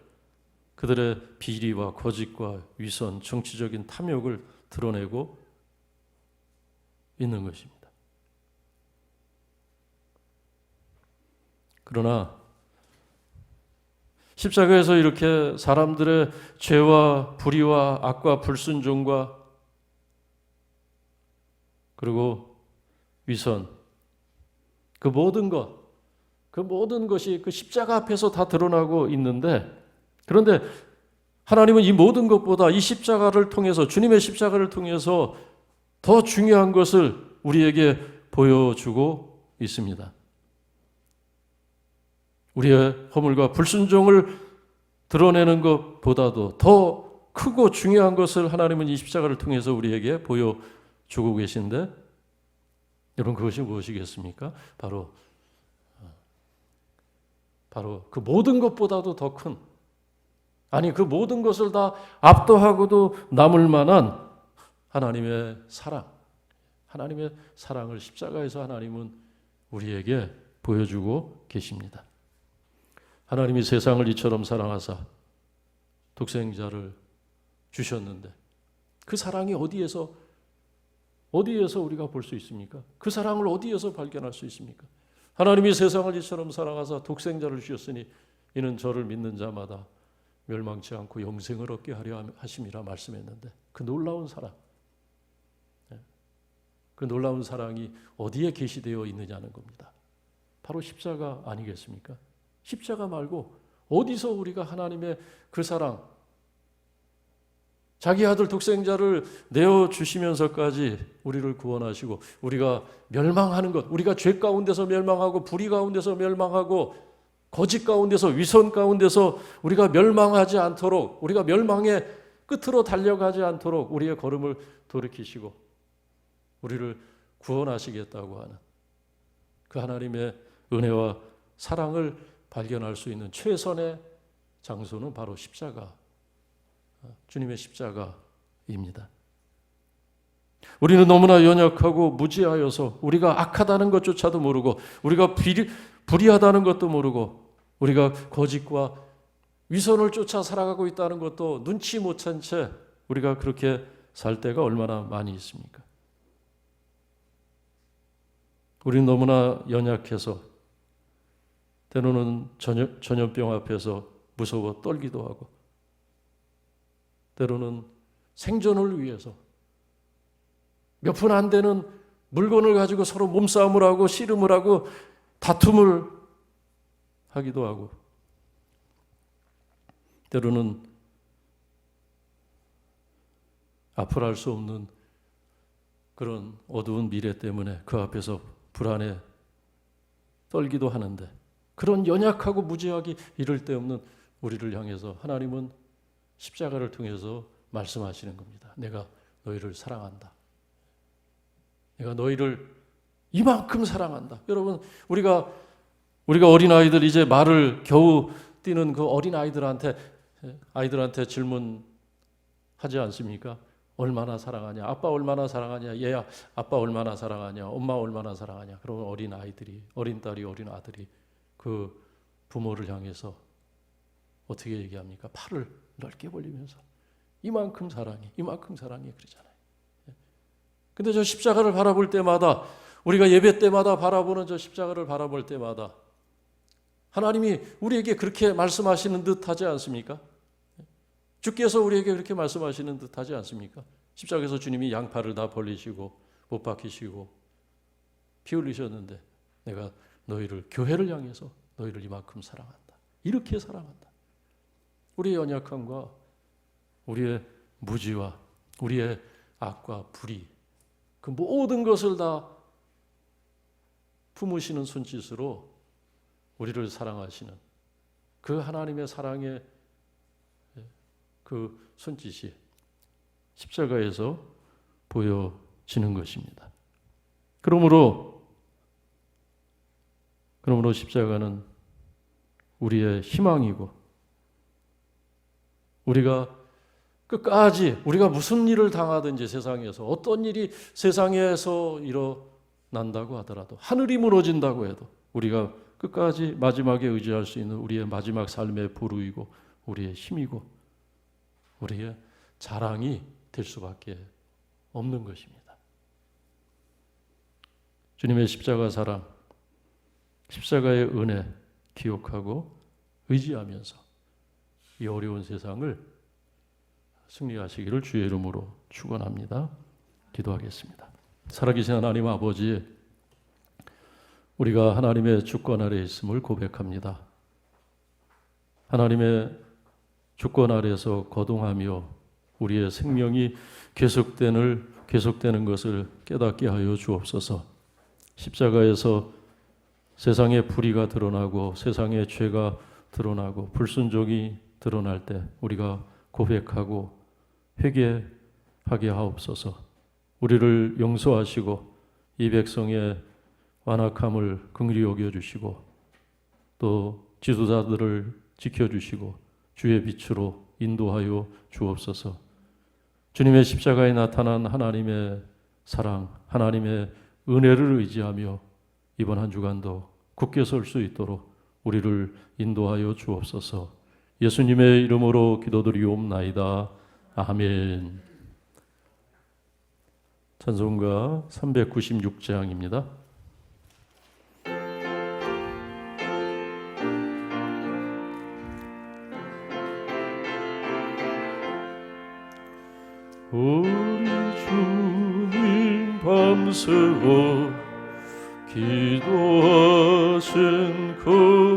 그들의 비리와 거짓과 위선, 정치적인 탐욕을 드러내고 있는 것입니다. 그러나 십자가에서 이렇게 사람들의 죄와 불의와 악과 불순종과 그리고 위선, 그 모든 것이 그 십자가 앞에서 다 드러나고 있는데, 그런데 하나님은 이 모든 것보다 이 십자가를 통해서, 주님의 십자가를 통해서 더 중요한 것을 우리에게 보여주고 있습니다. 우리의 허물과 불순종을 드러내는 것보다도 더 크고 중요한 것을 하나님은 이 십자가를 통해서 우리에게 보여주고 계신데, 여러분 그것이 무엇이겠습니까? 바로 그 모든 것보다도 더 큰, 그 모든 것을 다 압도하고도 남을 만한 하나님의 사랑을 십자가에서 하나님은 우리에게 보여주고 계십니다. 하나님이 세상을 이처럼 사랑하사 독생자를 주셨는데 그 사랑이 어디에서 우리가 볼 수 있습니까? 그 사랑을 어디에서 발견할 수 있습니까? 하나님이 세상을 이처럼 사랑하사 독생자를 주셨으니 이는 저를 믿는 자마다 멸망치 않고 영생을 얻게 하려 하심이라 말씀했는데, 그 놀라운 사랑이 어디에 계시되어 있느냐는 겁니다. 바로 십자가 아니겠습니까? 십자가 말고 어디서 우리가 하나님의 그 사랑, 자기 아들 독생자를 내어주시면서까지 우리를 구원하시고 우리가 멸망하는 것, 우리가 죄 가운데서 멸망하고 불의 가운데서 멸망하고 거짓 가운데서 위선 가운데서 우리가 멸망하지 않도록, 우리가 멸망의 끝으로 달려가지 않도록 우리의 걸음을 돌이키시고 우리를 구원하시겠다고 하는 그 하나님의 은혜와 사랑을 발견할 수 있는 최선의 장소는 바로 십자가, 주님의 십자가입니다. 우리는 너무나 연약하고 무지하여서 우리가 악하다는 것조차도 모르고, 우리가 불의하다는 것도 모르고, 우리가 거짓과 위선을 쫓아 살아가고 있다는 것도 눈치 못 챈 채 우리가 그렇게 살 때가 얼마나 많이 있습니까? 우리는 너무나 연약해서 때로는 전염병 앞에서 무서워 떨기도 하고, 때로는 생존을 위해서 몇 푼 안 되는 물건을 가지고 서로 몸싸움을 하고 씨름을 하고 다툼을 하기도 하고, 때로는 앞을 알 수 없는 그런 어두운 미래 때문에 그 앞에서 불안에 떨기도 하는데, 그런 연약하고 무지하기 이를 데 없는 우리를 향해서 하나님은 십자가를 통해서 말씀하시는 겁니다. 내가 너희를 사랑한다. 내가 너희를 이만큼 사랑한다. 여러분, 우리가 어린아이들 이제 말을 겨우 띄는 그 어린아이들한테 질문하지 않습니까? 얼마나 사랑하냐, 아빠 얼마나 사랑하냐, 얘야 아빠 얼마나 사랑하냐, 엄마 얼마나 사랑하냐. 그러면 어린 아이들이, 어린 딸이, 어린 아들이 그 부모를 향해서 어떻게 얘기합니까? 팔을 넓게 벌리면서 이만큼 사랑해, 이만큼 사랑해 그러잖아요. 근데 저 십자가를 바라볼 때마다, 우리가 예배 때마다 바라보는 저 십자가를 바라볼 때마다 하나님이 우리에게 그렇게 말씀하시는 듯 하지 않습니까? 주께서 우리에게 그렇게 말씀하시는 듯 하지 않습니까? 십자가에서 주님이 양팔을 다 벌리시고 못 박히시고 피 흘리셨는데 내가 너희를, 교회를 향해서 너희를 이만큼 사랑한다. 이렇게 사랑한다. 우리의 연약함과 우리의 무지와 우리의 악과 불의, 그 모든 것을 다 품으시는 손짓으로 우리를 사랑하시는 그 하나님의 사랑의 그 손짓이 십자가에서 보여지는 것입니다. 그러므로 십자가는 우리의 희망이고, 우리가 끝까지 우리가 무슨 일을 당하든지, 세상에서 어떤 일이 세상에서 일어난다고 하더라도, 하늘이 무너진다고 해도 우리가 끝까지 마지막에 의지할 수 있는 우리의 마지막 삶의 보루이고 우리의 힘이고 우리의 자랑이 될 수밖에 없는 것입니다. 주님의 십자가 사랑, 십자가의 은혜 기억하고 의지하면서 이 어려운 세상을 승리하시기를 주의 이름으로 축원합니다. 기도하겠습니다. 살아계신 하나님 아버지, 우리가 하나님의 주권 아래 있음을 고백합니다. 하나님의 주권 아래에서 거동하며 우리의 생명이 계속되는 것을 깨닫게 하여 주옵소서. 십자가에서 세상의 불의가 드러나고 세상의 죄가 드러나고 불순종이 드러날 때 우리가 고백하고 회개하게 하옵소서. 우리를 용서하시고 이 백성의 완악함을 긍휼히 여겨주시고 또 지도자들을 지켜주시고 주의 빛으로 인도하여 주옵소서. 주님의 십자가에 나타난 하나님의 사랑, 하나님의 은혜를 의지하며 이번 한 주간도 굳게 설 수 있도록 우리를 인도하여 주옵소서. 예수님의 이름으로 기도드리옵나이다. 아멘. 찬송가 396장입니다. 우리 주님 밤새워 기도하신 그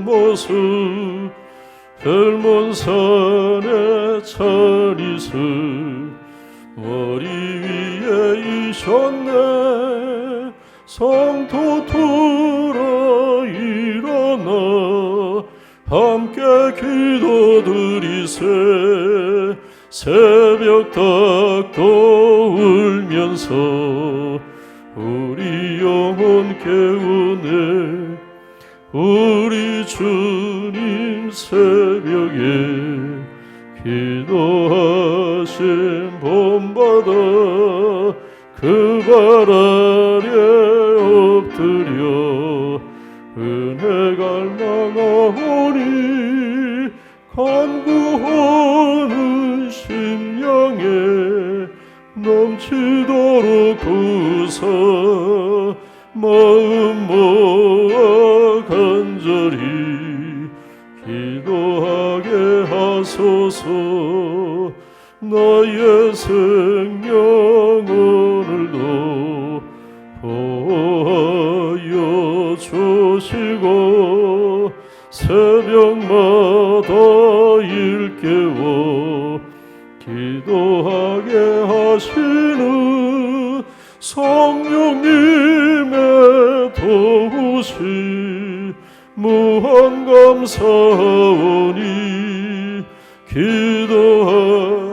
모습, 별몬산에 차리스 머리 위에 이셨네. 성도 돌아 일어나 함께 기도드리세. 새벽 닭도 울면서 우리 영혼 깨우네. 우리 주님 새벽에 기도하신 본받아 그 발 아래 엎드려 은혜 갈망하오니 간구하는 심령에 넘치도록 부서 마음 모아 간절히 기도하게 하소서. 나의 생명 오늘도 보호하여 주시고 새벽마다 일깨워 기도하게 하시는 성령님의 도우심 무한 감사하오니 기도하.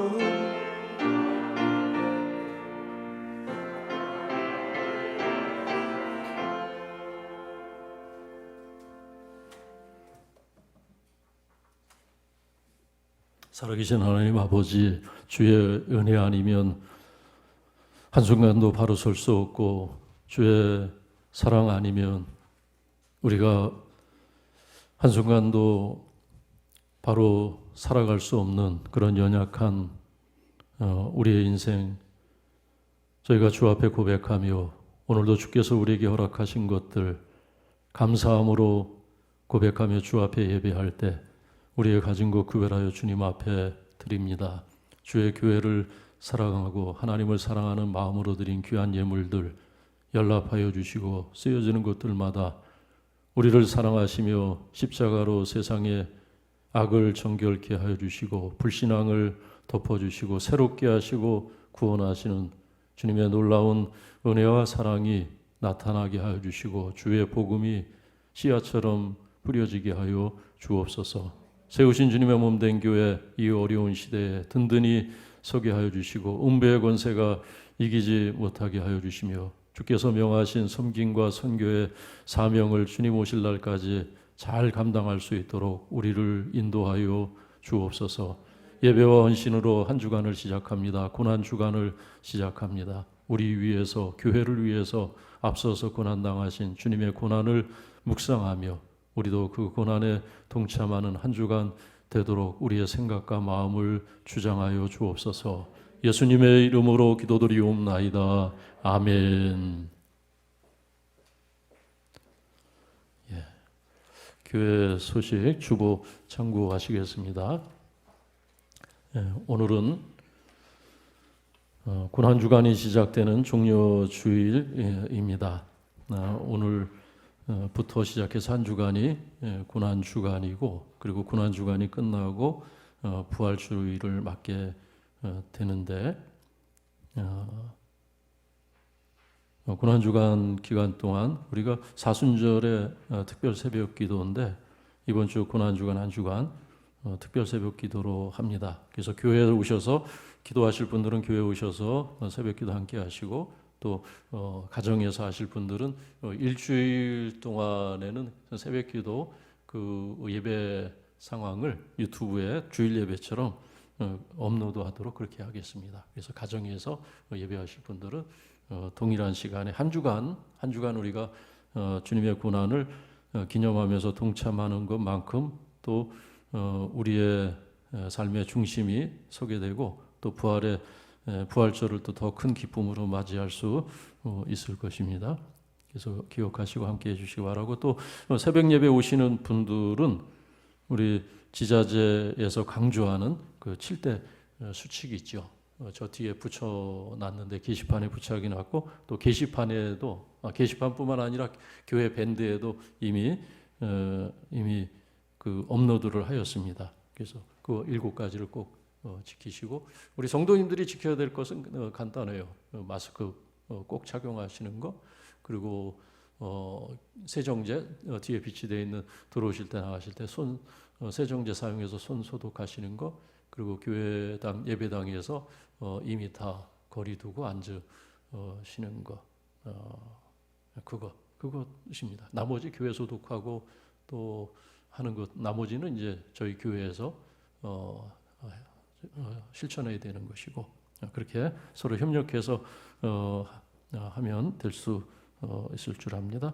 살아계신 하나님 아버지, 주의 은혜 아니면 한순간도 바로 설 수 없고 주의 사랑 아니면 우리가 한순간도 바로 살아갈 수 없는 그런 연약한 우리의 인생, 저희가 주 앞에 고백하며 오늘도 주께서 우리에게 허락하신 것들 감사함으로 고백하며 주 앞에 예배할 때 우리의 가진 것 구별하여 주님 앞에 드립니다. 주의 교회를 사랑하고 하나님을 사랑하는 마음으로 드린 귀한 예물들 연락하여 주시고 쓰여지는 것들마다 우리를 사랑하시며 십자가로 세상의 악을 정결케 하여 주시고 불신앙을 덮어주시고 새롭게 하시고 구원하시는 주님의 놀라운 은혜와 사랑이 나타나게 하여 주시고 주의 복음이 씨앗처럼 뿌려지게 하여 주옵소서. 세우신 주님의 몸된 교회 이 어려운 시대에 든든히 서게 하여 주시고 음배의 권세가 이기지 못하게 하여 주시며 주께서 명하신 섬김과 선교의 사명을 주님 오실 날까지 잘 감당할 수 있도록 우리를 인도하여 주옵소서. 예배와 헌신으로 한 주간을 시작합니다. 고난 주간을 시작합니다. 우리 위해서 교회를 위해서 앞서서 고난당하신 주님의 고난을 묵상하며 우리도 그 고난에 동참하는 한 주간 되도록 우리의 생각과 마음을 주장하여 주옵소서. 예수님의 이름으로 기도드리옵나이다. 아멘. 교회 소식 주보 참고하시겠습니다. 오늘은 고난주간이 시작되는 종료주일입니다. 오늘부터 시작해서 한 주간이 고난주간이고 그리고 고난주간이 끝나고 부활주일을 맞게 되는데 고난주간 기간 동안 우리가 사순절의 특별 새벽 기도인데 이번 주 고난주간 한 주간 특별 새벽 기도로 합니다. 그래서 교회에 오셔서 기도하실 분들은 교회에 오셔서 새벽 기도 함께 하시고 또 가정에서 하실 분들은 일주일 동안에는 새벽 기도 그 예배 상황을 유튜브에 주일 예배처럼 업로드하도록 그렇게 하겠습니다. 그래서 가정에서 예배하실 분들은 동일한 시간에 한 주간 우리가 주님의 고난을 기념하면서 동참하는 것만큼 또 우리의 삶의 중심이 서게 되고 또 부활절을 또 더 큰 기쁨으로 맞이할 수 있을 것입니다. 그래서 기억하시고 함께해 주시기 바라고 또 새벽 예배 오시는 분들은 우리 지자체에서 강조하는 그 7대 수칙이 있죠. 저 뒤에 붙여놨는데 게시판에 붙여하긴 놨고 또 게시판에도 게시판뿐만 아니라 교회 밴드에도 이미 그 업로드를 하였습니다. 그래서 그 7가지를 꼭 지키시고 우리 성도님들이 지켜야 될 것은 간단해요. 마스크 꼭 착용하시는 거 그리고 세정제 뒤에 비치되어 있는 들어오실 때 나가실 때 세정제 사용해서 손 소독하시는 거 그리고 교회당 예배당에서 2m 거리 두고 앉으시는 거 그것입니다. 나머지 교회 소독하고 또 하는 것 나머지는 이제 저희 교회에서 실천해야 되는 것이고 그렇게 서로 협력해서 하면 될 수 있을 줄 압니다.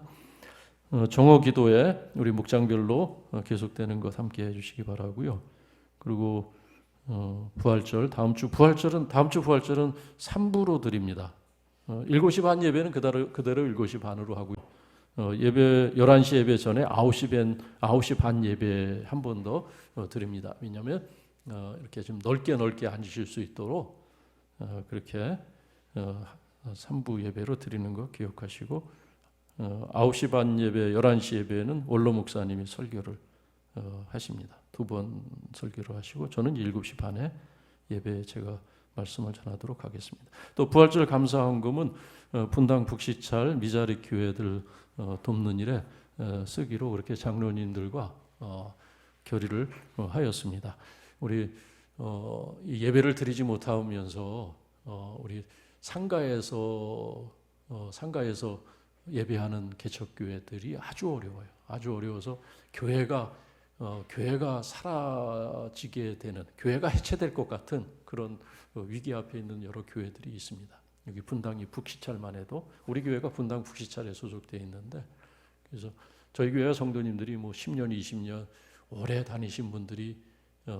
정오 기도에 우리 목장별로 계속되는 것 함께 해주시기 바라고요. 그리고 부활절 다음 주 부활절은 3부로 드립니다. 7시 반 예배는 그대로 7시 반으로 하고요. 예배 11시 예배 전에 9시 반 예배 한 번 더 드립니다. 왜냐하면 이렇게 좀 넓게 앉으실 수 있도록 그렇게 3부 예배로 드리는 거 기억하시고 9시 반 예배, 11시 예배는 원로 목사님이 설교를 하십니다. 2번 설교를 하시고 저는 7시 반에 예배에 제가 말씀을 전하도록 하겠습니다. 또 부활절 감사헌금은 분당 북시찰 미자리 교회들 돕는 일에 쓰기로 그렇게 장로님들과 결의를 하였습니다. 우리 이 예배를 드리지 못하면서 우리 상가에서 예배하는 개척교회들이 아주 어려워요. 아주 어려워서 교회가 사라지게 되는 교회가 해체될 것 같은 그런 위기 앞에 있는 여러 교회들이 있습니다. 여기 분당이 북시찰만 해도 우리 교회가 분당 북시찰에 소속되어 있는데, 그래서 저희 교회 성도님들이 뭐 10년, 20년 오래 다니신 분들이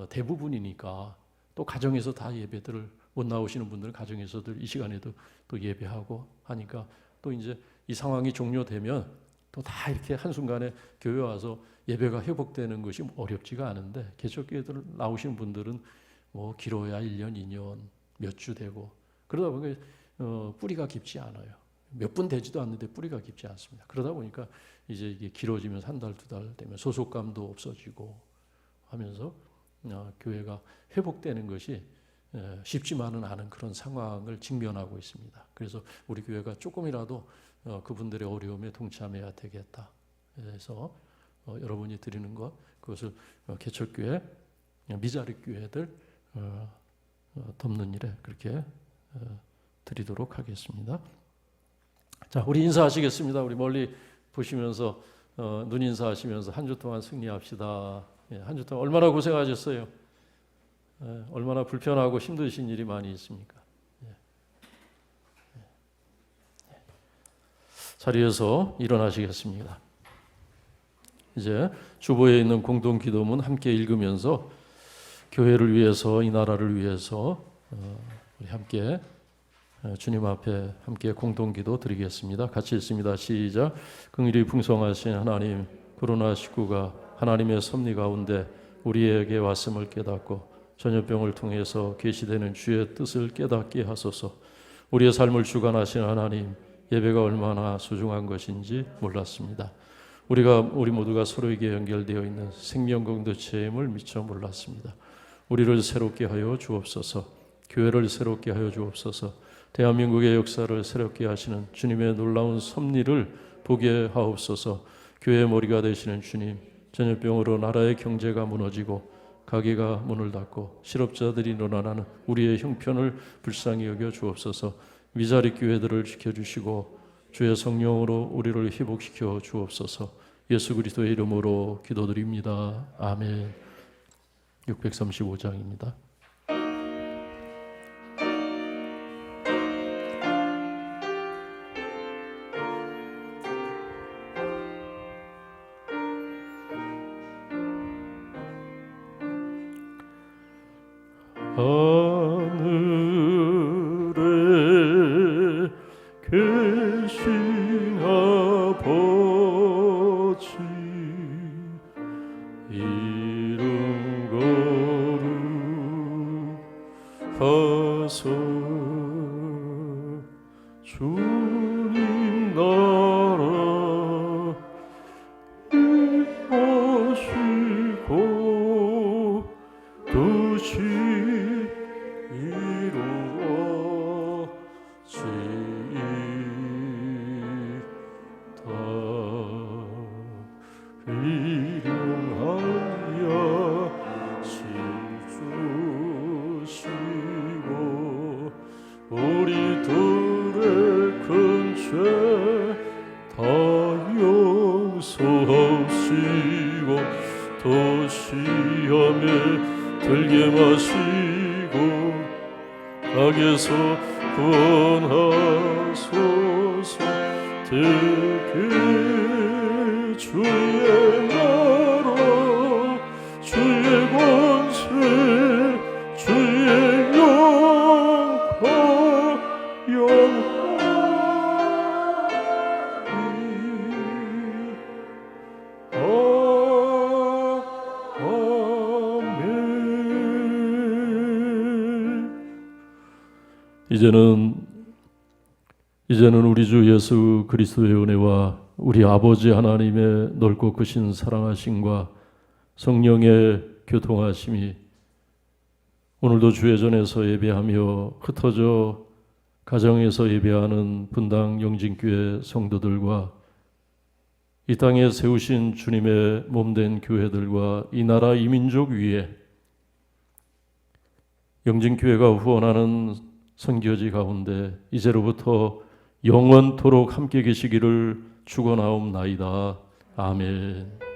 대부분이니까, 또 가정에서 다 예배들을 못 나오시는 분들은 가정에서들 이 시간에도 또 예배하고 하니까, 또 이제 이 상황이 종료되면 또 다 이렇게 한순간에 교회 와서 예배가 회복되는 것이 어렵지가 않은데, 개척교회들 나오시는 분들은 뭐 길어야 1년, 2년, 몇 주 되고, 그러다 보니까 뿌리가 깊지 않아요. 몇 분 되지도 않는데 뿌리가 깊지 않습니다. 그러다 보니까 이제 이게 길어지면 한 달, 두 달 되면 소속감도 없어지고 하면서 교회가 회복되는 것이 쉽지만은 않은 그런 상황을 직면하고 있습니다. 그래서 우리 교회가 조금이라도 그분들의 어려움에 동참해야 되겠다. 그래서 여러분이 드리는 것, 그것을 개척교회, 미자립 교회들 돕는 일에 그렇게 드리도록 하겠습니다. 자, 우리 인사하시겠습니다. 우리 멀리 보시면서 눈 인사하시면서 한 주 동안 승리합시다. 한 주 동안 얼마나 고생하셨어요? 얼마나 불편하고 힘드신 일이 많이 있습니까? 자리에서 일어나시겠습니다. 이제 주보에 있는 공동기도문 함께 읽으면서 교회를 위해서, 이 나라를 위해서 우리 함께 주님 앞에 함께 공동기도 드리겠습니다. 같이 읽습니다. 시작. 긍휼이 풍성하신 하나님, 코로나19가 하나님의 섭리 가운데 우리에게 왔음을 깨닫고 전염병을 통해서 계시되는 주의 뜻을 깨닫게 하소서. 우리의 삶을 주관하신 하나님, 예배가 얼마나 소중한 것인지 몰랐습니다. 우리 모두가 서로에게 연결되어 있는 생명 공동체임을 미처 몰랐습니다. 우리를 새롭게 하여 주옵소서. 교회를 새롭게 하여 주옵소서. 대한민국의 역사를 새롭게 하시는 주님의 놀라운 섭리를 보게 하옵소서. 교회의 머리가 되시는 주님, 전염병으로 나라의 경제가 무너지고 가게가 문을 닫고 실업자들이 늘어나는 우리의 형편을 불쌍히 여겨 주옵소서. 미자립 교회들을 지켜주시고 주의 성령으로 우리를 회복시켜 주옵소서. 예수 그리스도의 이름으로 기도드립니다. 아멘. 635장입니다. 하늘에 계신 아버지, 이름 거룩하소서. 주님 나라 임하시고 뜻이 도시함에 들게 마시고 악에서 구원하소서. 되게 주의 나라, 주의 권세, 주의 영광 이제는 우리 주 예수 그리스도의 은혜와 우리 아버지 하나님의 넓고 크신 사랑하심과 성령의 교통하심이 오늘도 주의 전에서 예배하며 흩어져 가정에서 예배하는 분당 영진교회 성도들과 이 땅에 세우신 주님의 몸된 교회들과 이 나라 이민족 위에 영진교회가 후원하는 선교지 가운데 이제로부터 영원토록 함께 계시기를 축원하옵나이다. 아멘.